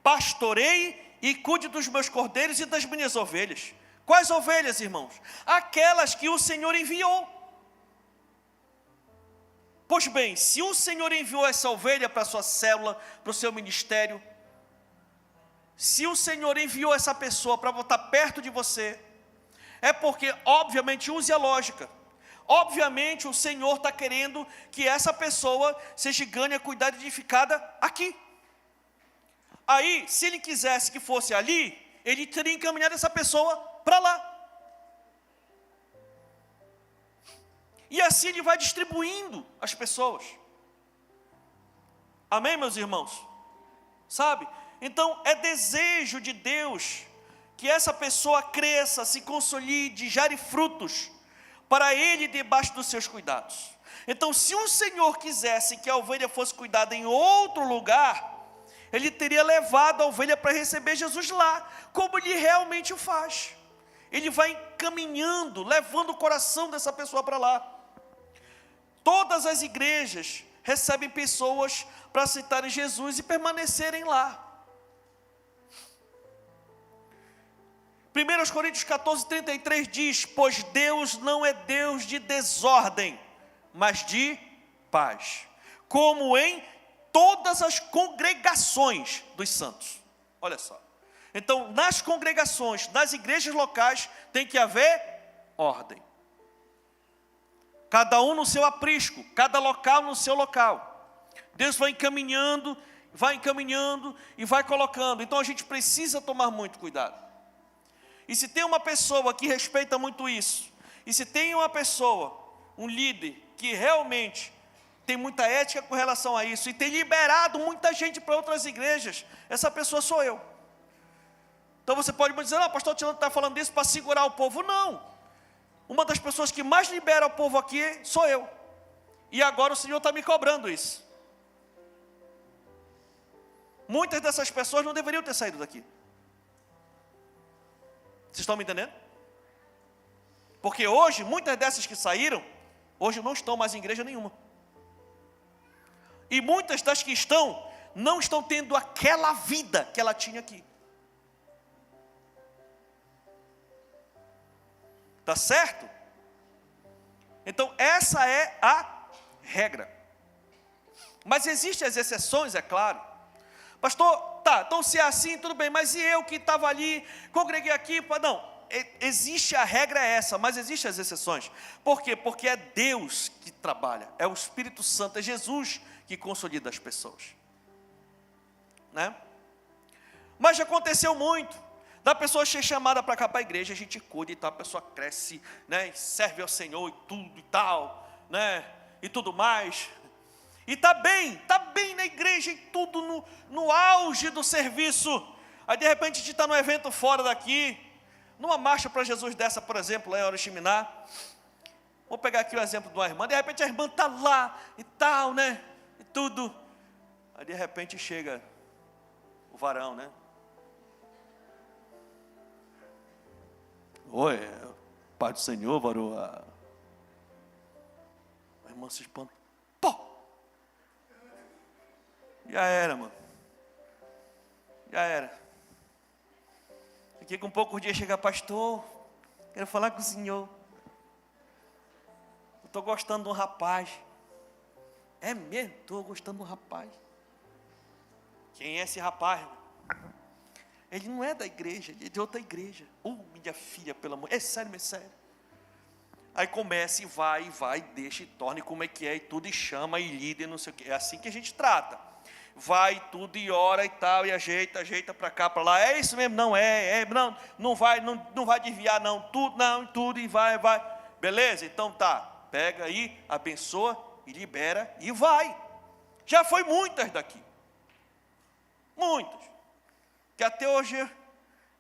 pastorei e cuide dos meus cordeiros e das minhas ovelhas. Quais ovelhas, irmãos? Aquelas que o Senhor enviou. Pois bem, se o Senhor enviou essa ovelha para a sua célula, para o seu ministério, se o Senhor enviou essa pessoa para botar perto de você, é porque, obviamente, use a lógica. Obviamente, o Senhor está querendo que essa pessoa seja ganha, cuidada e edificada aqui. Aí, se Ele quisesse que fosse ali, Ele teria encaminhado essa pessoa para lá. E assim Ele vai distribuindo as pessoas. Amém, meus irmãos? Sabe? Então, é desejo de Deus que essa pessoa cresça, se consolide, gere frutos para Ele debaixo dos seus cuidados. Então, se o Senhor quisesse que a ovelha fosse cuidada em outro lugar, Ele teria levado a ovelha para receber Jesus lá, como Ele realmente o faz. Ele vai encaminhando, levando o coração dessa pessoa para lá. Todas as igrejas recebem pessoas para aceitarem Jesus e permanecerem lá. 1 Coríntios 14:33 diz: pois Deus não é Deus de desordem, mas de paz, como em todas as congregações dos santos. Olha só. Então, nas congregações, nas igrejas locais, tem que haver ordem. Cada um no seu aprisco, cada local no seu local. Deus vai encaminhando e vai colocando. Então, a gente precisa tomar muito cuidado. E se tem uma pessoa que respeita muito isso, e se tem uma pessoa, um líder, que realmente tem muita ética com relação a isso, e tem liberado muita gente para outras igrejas, essa pessoa sou eu. Então você pode me dizer, não, pastor Tirano está falando isso para segurar o povo. Não. Uma das pessoas que mais libera o povo aqui sou eu. E agora o Senhor está me cobrando isso. muitas dessas pessoas não deveriam ter saído daqui. Vocês estão me entendendo? Porque hoje, muitas dessas que saíram, hoje não estão mais em igreja nenhuma. E muitas das que estão, não estão tendo aquela vida que ela tinha aqui. Tá certo? Então essa é a regra. Mas existem as exceções, é claro. Pastor, tá, então se é assim, tudo bem, mas e eu que estava ali, congreguei aqui, não, existe a regra é essa, mas existem as exceções. Por quê? Porque é Deus que trabalha, é o Espírito Santo, é Jesus que consolida as pessoas, né? Mas já aconteceu muito, da pessoa ser chamada para cá para a igreja, a gente cuida e tal, a pessoa cresce, né, serve ao Senhor e tudo e tal, né, e tudo mais, e está bem na igreja e tudo no auge do serviço. Aí de repente a gente está num evento fora daqui, numa marcha para Jesus dessa, por exemplo, lá em Oriximiná. Vou pegar aqui o exemplo de uma irmã, de repente a irmã está lá e tal, né, e tudo. Aí de repente chega o varão, né? Oi, Pai do Senhor, varoa. A irmã se espanta. Pô! Já era, mano. Já era. Daqui com poucos dias chega, pastor, quero falar com o senhor. Eu estou gostando de um rapaz. É mesmo? Estou gostando de um rapaz. Quem é esse rapaz? Ele não é da igreja, ele é de outra igreja. Minha filha, pelo amor, é sério, é sério. Aí começa e vai, deixa e torna, e como é que é, e tudo, e chama, e lida, e não sei o que. É assim que a gente trata. Vai tudo, e ora e tal, e ajeita para cá, para lá. É isso mesmo? Não, não vai desviar não, tudo, e vai. Beleza? Então tá, pega aí, abençoa, e libera, e vai. Já foi muitas daqui. Muitas. Que até hoje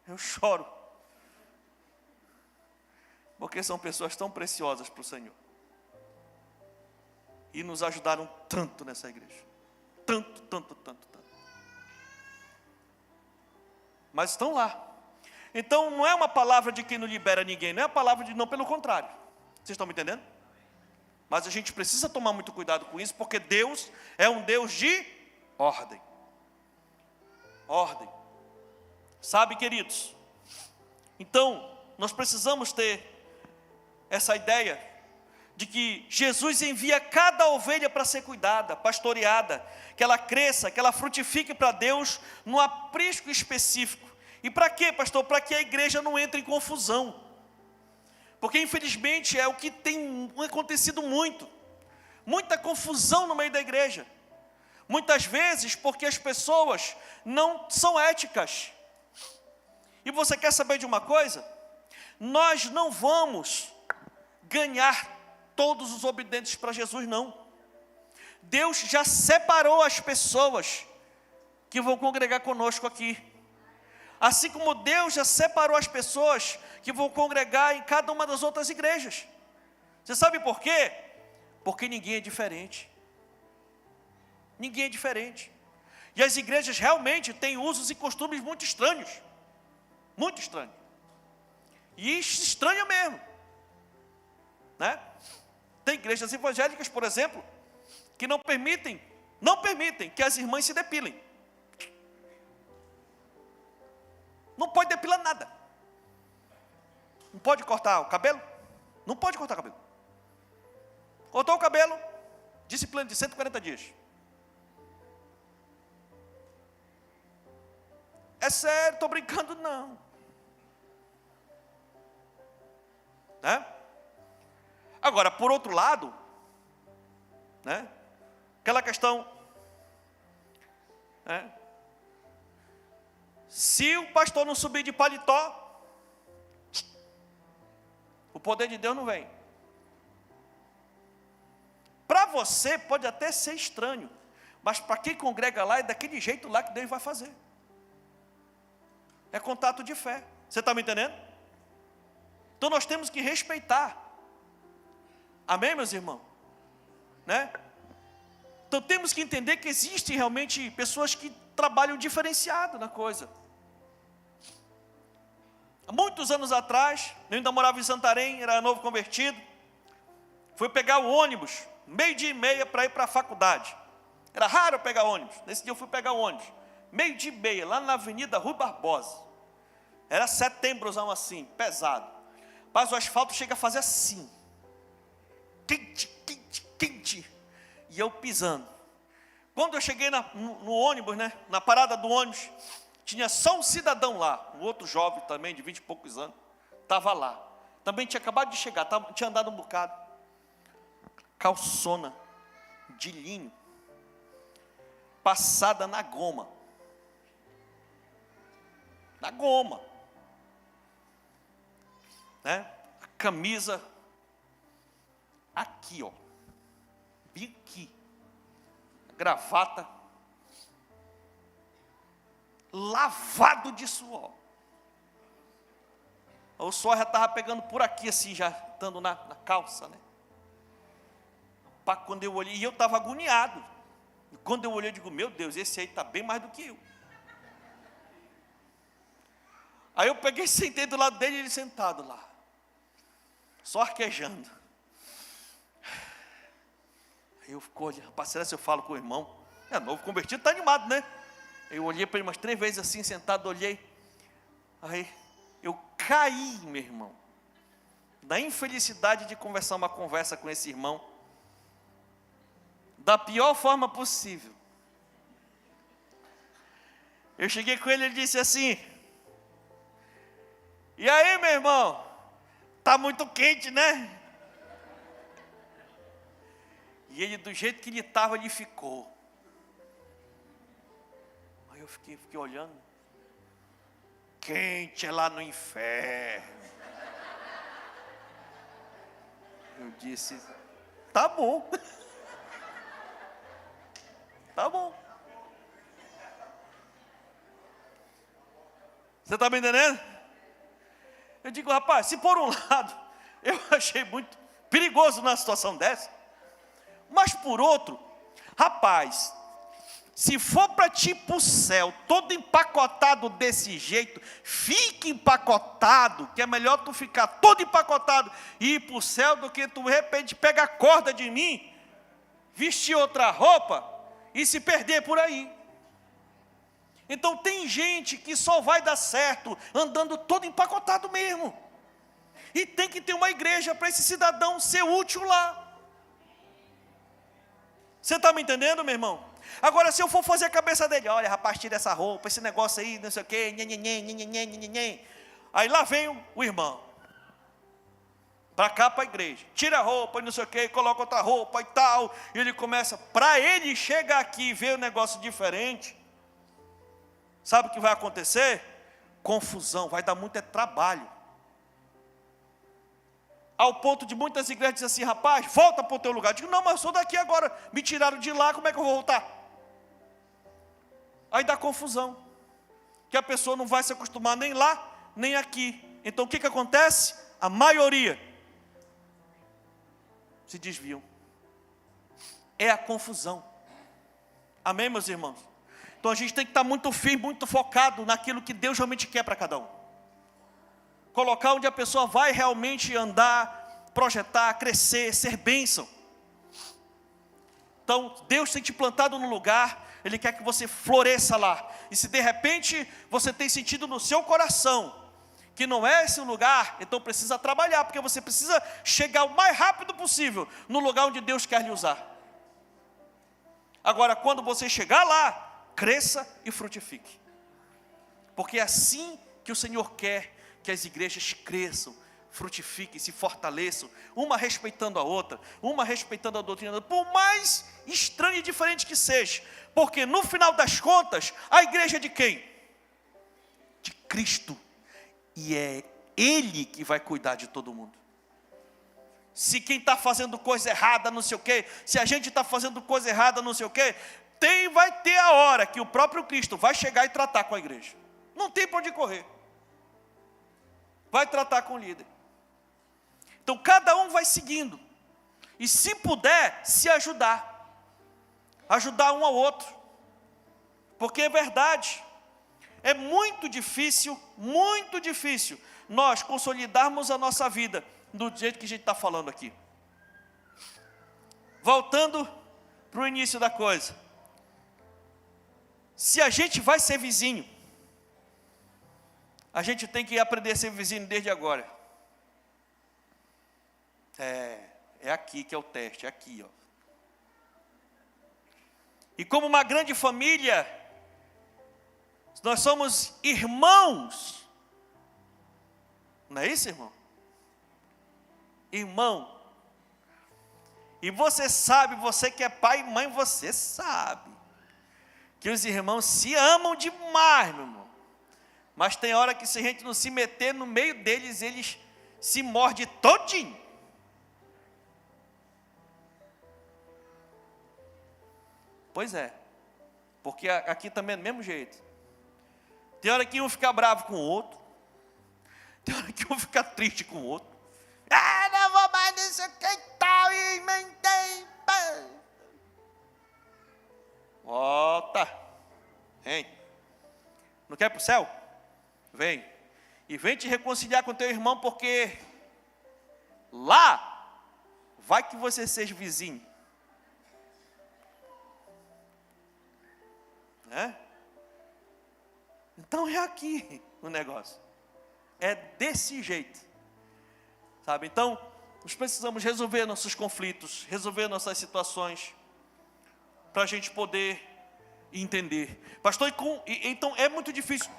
eu choro. Porque são pessoas tão preciosas para o Senhor. E nos ajudaram tanto nessa igreja. Tanto. Mas estão lá. Então não é uma palavra de quem não libera ninguém. Não é a palavra de não, pelo contrário. Vocês estão me entendendo? Mas a gente precisa tomar muito cuidado com isso. Porque Deus é um Deus de ordem. Ordem. Sabe, queridos? Então, nós precisamos ter essa ideia de que Jesus envia cada ovelha para ser cuidada, pastoreada, que ela cresça, que ela frutifique para Deus num aprisco específico. E para quê, pastor? Para que a igreja não entre em confusão. Porque infelizmente é o que tem acontecido muito. Muita confusão no meio da igreja. Muitas vezes porque as pessoas não são éticas. E você quer saber de uma coisa? Nós não vamos ganhar todos os obedientes para Jesus, não. Deus já separou as pessoas que vão congregar conosco aqui. Assim como Deus já separou as pessoas que vão congregar em cada uma das outras igrejas. Você sabe por quê? Porque ninguém é diferente. Ninguém é diferente. E as igrejas realmente têm usos e costumes muito estranhos. Muito estranho. E estranha mesmo, né? Tem igrejas evangélicas, por exemplo, que não permitem que as irmãs se depilem. Não pode depilar nada. Não pode cortar o cabelo? Não pode cortar o cabelo. Cortou o cabelo, disciplina de 140 dias. É sério, estou brincando não. Né? Agora, por outro lado, né? Aquela questão, né? Se o pastor não subir de paletó, o poder de Deus não vem. Para você pode até ser estranho, mas para quem congrega lá é daquele jeito lá que Deus vai fazer. É contato de fé. Você está me entendendo? Então nós temos que respeitar. Amém, meus irmãos? Né? Então temos que entender que existem realmente pessoas que trabalho diferenciado na coisa. Há muitos anos atrás, eu ainda morava em Santarém, era novo convertido. Fui pegar o ônibus, 12:30 para ir para a faculdade. Era raro eu pegar ônibus. Nesse dia eu fui pegar o ônibus, 12:30, lá na Avenida Rui Barbosa. Era setembrozão assim, pesado. Mas o asfalto chega a fazer assim. Quente, quente, quente. E eu pisando. Quando eu cheguei no ônibus, né, na parada do ônibus, tinha só um cidadão lá, um outro jovem também, de 20 e poucos anos, estava lá. Também tinha acabado de chegar, tinha andado um bocado. Calçona de linho, passada na goma. Na goma. Né? A camisa aqui, ó. Bem aqui. Gravata. Lavado de suor. O suor já estava pegando por aqui, assim, já estando na calça, né? Pá, quando eu olhei, e eu estava agoniado. E quando eu olhei, eu digo, meu Deus, esse aí está bem mais do que eu. Aí eu peguei e sentei do lado dele, ele sentado lá. Só arquejando. Aí eu fico olhando, rapaz, será que eu falo com o irmão? É novo convertido, está animado, né? Eu olhei para ele umas 3 vezes assim, sentado, olhei. Aí eu caí, meu irmão, da infelicidade de conversar uma conversa com esse irmão, da pior forma possível. Eu cheguei com ele, ele disse assim: e aí, meu irmão, tá muito quente, né? E ele, do jeito que ele estava, ele ficou. Aí eu fiquei olhando. Quente é lá no inferno. Eu disse, tá bom. Tá bom. Você está me entendendo? Eu digo, rapaz, se por um lado eu achei muito perigoso numa situação dessa, mas por outro, rapaz, se for para ti ir para o céu, todo empacotado desse jeito, fique empacotado, que é melhor tu ficar todo empacotado e ir para o céu do que tu de repente pega a corda de mim, vestir outra roupa e se perder por aí. Então tem gente que só vai dar certo andando todo empacotado mesmo. E tem que ter uma igreja para esse cidadão ser útil lá. Você está me entendendo, meu irmão? Agora, se eu for fazer a cabeça dele, olha, rapaz, tira essa roupa, esse negócio aí, não sei o quê, aí lá vem o irmão, para cá, para a igreja, tira a roupa, não sei o quê, coloca outra roupa e tal, e ele começa, para ele chegar aqui e ver um negócio diferente, sabe o que vai acontecer? Confusão, vai dar muito trabalho. Ao ponto de muitas igrejas dizerem assim, rapaz, volta para o teu lugar. Eu digo, não, mas eu sou daqui agora, me tiraram de lá, como é que eu vou voltar? Aí dá confusão, que a pessoa não vai se acostumar nem lá, nem aqui. Então o que acontece? A maioria se desviam. É a confusão. Amém, meus irmãos? Então a gente tem que estar muito firme, muito focado naquilo que Deus realmente quer para cada um. Colocar onde a pessoa vai realmente andar, projetar, crescer, ser bênção. Então, Deus tem te plantado no lugar, Ele quer que você floresça lá. E se de repente você tem sentido no seu coração que não é esse o lugar, então precisa trabalhar, porque você precisa chegar o mais rápido possível no lugar onde Deus quer lhe usar. Agora, quando você chegar lá, cresça e frutifique. Porque é assim que o Senhor quer que as igrejas cresçam, frutifiquem, se fortaleçam, uma respeitando a outra, uma respeitando a doutrina, por mais estranha e diferente que seja, porque no final das contas, a igreja é de quem? De Cristo, e é Ele que vai cuidar de todo mundo. Se quem está fazendo coisa errada, não sei o quê, se a gente está fazendo coisa errada, não sei o quê, vai ter a hora que o próprio Cristo vai chegar e tratar com a igreja, não tem para onde correr. Vai tratar com o líder. Então cada um vai seguindo. E se puder, se ajudar. Ajudar um ao outro. Porque é verdade, é muito difícil nós consolidarmos a nossa vida do jeito que a gente está falando aqui. Voltando para o início da coisa. Se a gente vai ser vizinho, a gente tem que aprender a ser vizinho desde agora. É aqui que é o teste, é aqui, ó. E como uma grande família, nós somos irmãos. Não é isso, irmão? Irmão. E você sabe, você que é pai e mãe, você sabe que os irmãos se amam demais, meu irmão. Mas tem hora que se a gente não se meter no meio deles, eles se mordem todinho. Pois é, porque aqui também é do mesmo jeito. Tem hora que um fica bravo com o outro, tem hora que um fica triste com o outro. Não vou mais nisso que tal, e mentei. Volta, vem. Não quer ir para o céu? Vem. E vem te reconciliar com teu irmão, porque lá vai que você seja vizinho. Então é aqui o negócio. É desse jeito. Sabe? Então, nós precisamos resolver nossos conflitos, resolver nossas situações, para a gente poder entender. Pastor, então é muito difícil.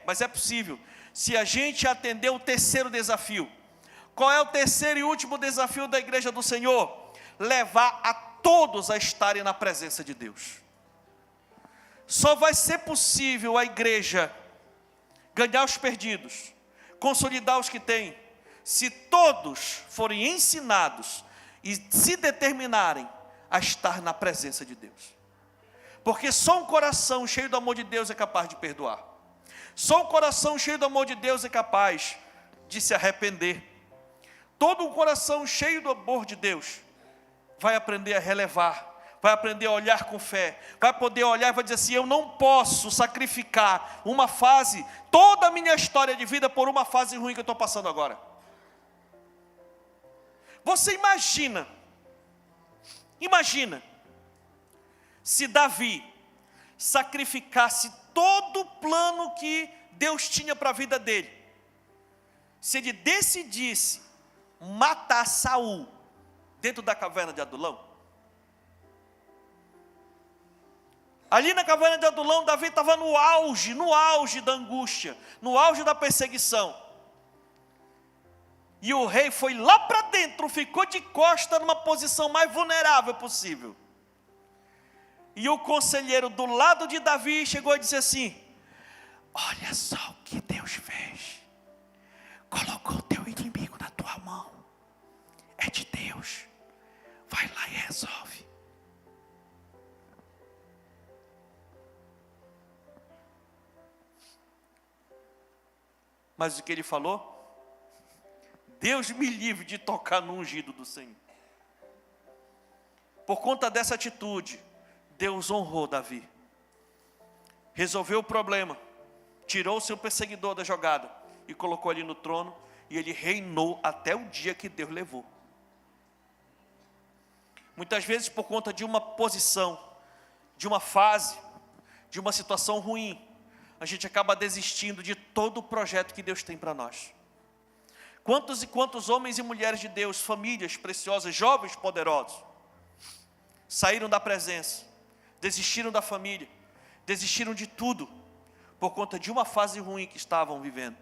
Mas é possível. Se a gente atender o terceiro desafio. Qual é o terceiro e último desafio da igreja do Senhor? Levar a todos a estarem na presença de Deus. Só vai ser possível a igreja ganhar os perdidos, consolidar os que têm, se todos forem ensinados e se determinarem a estar na presença de Deus. Porque só um coração cheio do amor de Deus é capaz de perdoar. Só um coração cheio do amor de Deus é capaz de se arrepender. Todo um coração cheio do amor de Deus vai aprender a relevar, vai aprender a olhar com fé, vai poder olhar e vai dizer assim: eu não posso sacrificar uma fase, toda a minha história de vida por uma fase ruim que eu estou passando agora. Você imagina se Davi sacrificasse todo o plano que Deus tinha para a vida dele, se ele decidisse matar Saul dentro da caverna de Adulão. Ali na caverna de Adulão, Davi estava no auge da angústia, no auge da perseguição. E o rei foi lá para dentro, ficou de costa numa posição mais vulnerável possível. E o conselheiro do lado de Davi chegou e disse assim: olha só o que Deus fez. Colocou o teu inimigo na tua mão. É de Deus. Vai lá e resolve. Mas o que ele falou? Deus me livre de tocar no ungido do Senhor. Por conta dessa atitude, Deus honrou Davi. Resolveu o problema. Tirou o seu perseguidor da jogada e colocou ele no trono. E ele reinou até o dia que Deus levou. Muitas vezes por conta de uma posição, de uma fase, de uma situação ruim, a gente acaba desistindo de todo o projeto que Deus tem para nós. Quantos e quantos homens e mulheres de Deus, famílias preciosas, jovens poderosos, saíram da presença, desistiram da família, desistiram de tudo, por conta de uma fase ruim que estavam vivendo.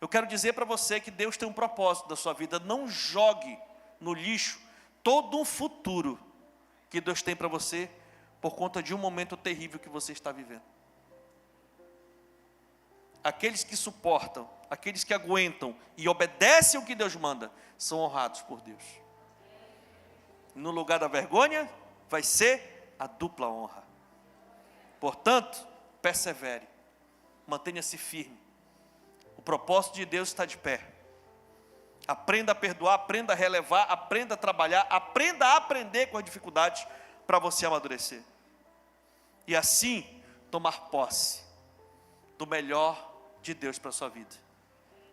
Eu quero dizer para você que Deus tem um propósito da sua vida. Não jogue no lixo todo um futuro que Deus tem para você, por conta de um momento terrível que você está vivendo. Aqueles que suportam, aqueles que aguentam e obedecem o que Deus manda, são honrados por Deus. No lugar da vergonha, vai ser a dupla honra. Portanto, persevere, mantenha-se firme. O propósito de Deus está de pé. Aprenda a perdoar, aprenda a relevar, aprenda a trabalhar, aprenda a aprender com as dificuldades, para você amadurecer. E assim, tomar posse do melhor de Deus para a sua vida.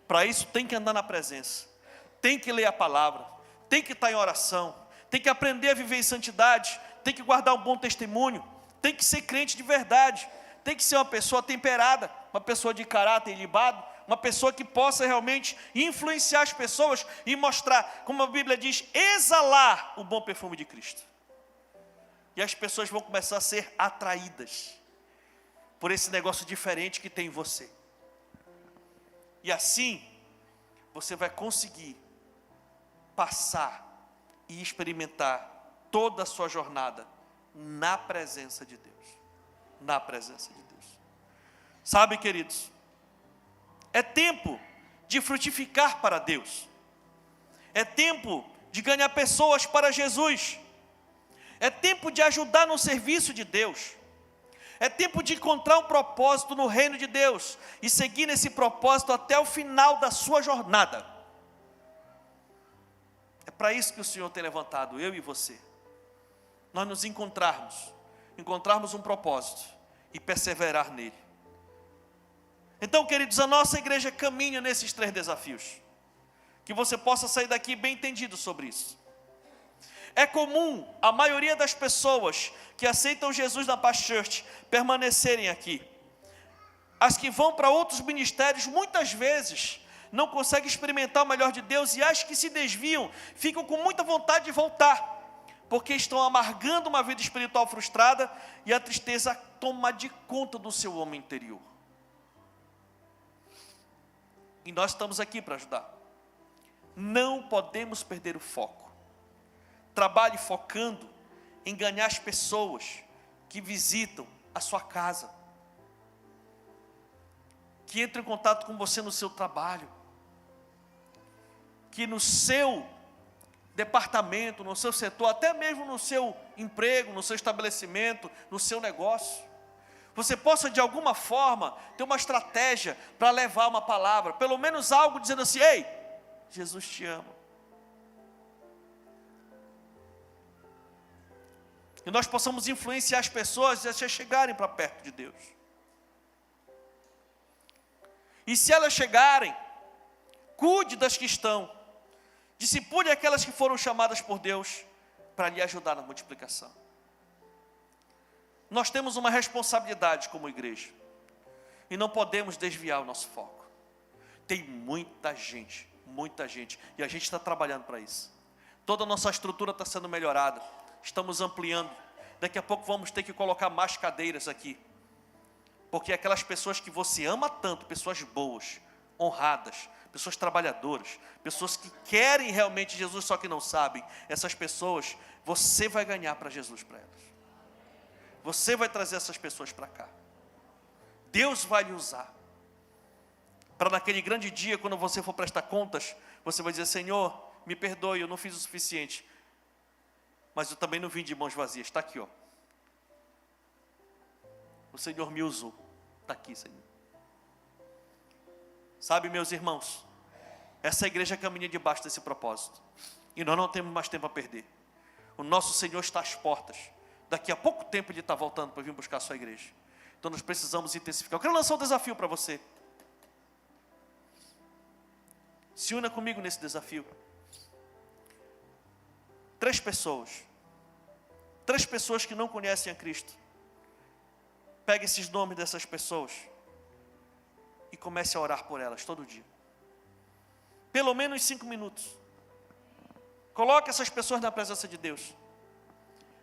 Para isso, tem que andar na presença, tem que ler a palavra, tem que estar em oração, tem que aprender a viver em santidade, tem que guardar um bom testemunho, tem que ser crente de verdade, tem que ser uma pessoa temperada, uma pessoa de caráter ilibado, uma pessoa que possa realmente influenciar as pessoas e mostrar, como a Bíblia diz, exalar o bom perfume de Cristo. E as pessoas vão começar a ser atraídas por esse negócio diferente que tem em você. E assim, você vai conseguir passar e experimentar toda a sua jornada na presença de Deus. Na presença de Deus. Sabe, queridos, é tempo de frutificar para Deus. É tempo de ganhar pessoas para Jesus. É tempo de ajudar no serviço de Deus. É tempo de encontrar um propósito no reino de Deus e seguir nesse propósito até o final da sua jornada. É para isso que o Senhor tem levantado eu e você. Nós nos encontrarmos um propósito e perseverar nele. Então, queridos, a nossa igreja caminha nesses 3 desafios. Que você possa sair daqui bem entendido sobre isso. É comum a maioria das pessoas que aceitam Jesus na Paz Church permanecerem aqui. As que vão para outros ministérios, muitas vezes, não conseguem experimentar o melhor de Deus e as que se desviam, ficam com muita vontade de voltar, porque estão amargando uma vida espiritual frustrada e a tristeza toma de conta do seu homem interior. E nós estamos aqui para ajudar. Não podemos perder o foco. Trabalhe focando em ganhar as pessoas que visitam a sua casa, que entram em contato com você no seu trabalho, que no seu departamento, no seu setor, até mesmo no seu emprego, no seu estabelecimento, no seu negócio, você possa de alguma forma ter uma estratégia para levar uma palavra, pelo menos algo dizendo assim: ei, Jesus te ama. E nós possamos influenciar as pessoas a chegarem para perto de Deus. E se elas chegarem, cuide das que estão, discipule aquelas que foram chamadas por Deus para lhe ajudar na multiplicação. Nós temos uma responsabilidade como igreja e não podemos desviar o nosso foco. Tem muita gente, e a gente está trabalhando para isso. Toda a nossa estrutura está sendo melhorada. Estamos ampliando. Daqui a pouco vamos ter que colocar mais cadeiras aqui. Porque aquelas pessoas que você ama tanto, pessoas boas, honradas, pessoas trabalhadoras, pessoas que querem realmente Jesus, só que não sabem, essas pessoas, você vai ganhar para Jesus para elas. Você vai trazer essas pessoas para cá. Deus vai lhe usar. Para naquele grande dia, quando você for prestar contas, você vai dizer: Senhor, me perdoe, eu não fiz o suficiente. Mas eu também não vim de mãos vazias. Está aqui, ó. O Senhor me usou. Está aqui, Senhor. Sabe, meus irmãos, essa igreja caminha debaixo desse propósito. E nós não temos mais tempo a perder. O nosso Senhor está às portas. Daqui a pouco tempo Ele está voltando para vir buscar a sua igreja. Então nós precisamos intensificar. Eu quero lançar um desafio para você. Se una comigo nesse desafio. 3 pessoas que não conhecem a Cristo. Pegue esses nomes dessas pessoas e comece a orar por elas todo dia. Pelo menos 5 minutos. Coloque essas pessoas na presença de Deus.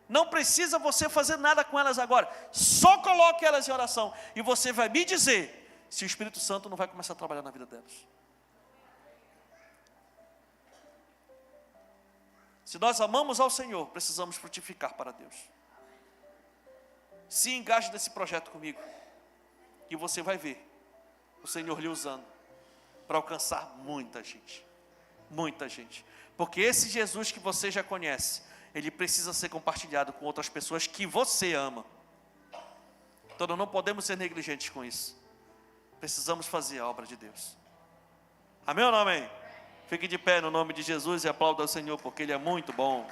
Não precisa você fazer nada com elas agora. Só coloque elas em oração. E você vai me dizer se o Espírito Santo não vai começar a trabalhar na vida delas. Se nós amamos ao Senhor, precisamos frutificar para Deus. Se engaje nesse projeto comigo. E você vai ver o Senhor lhe usando para alcançar muita gente. Muita gente. Porque esse Jesus que você já conhece, ele precisa ser compartilhado com outras pessoas que você ama. Então nós não podemos ser negligentes com isso. Precisamos fazer a obra de Deus. Amém ou não amém? Fique de pé no nome de Jesus e aplauda ao Senhor, porque Ele é muito bom.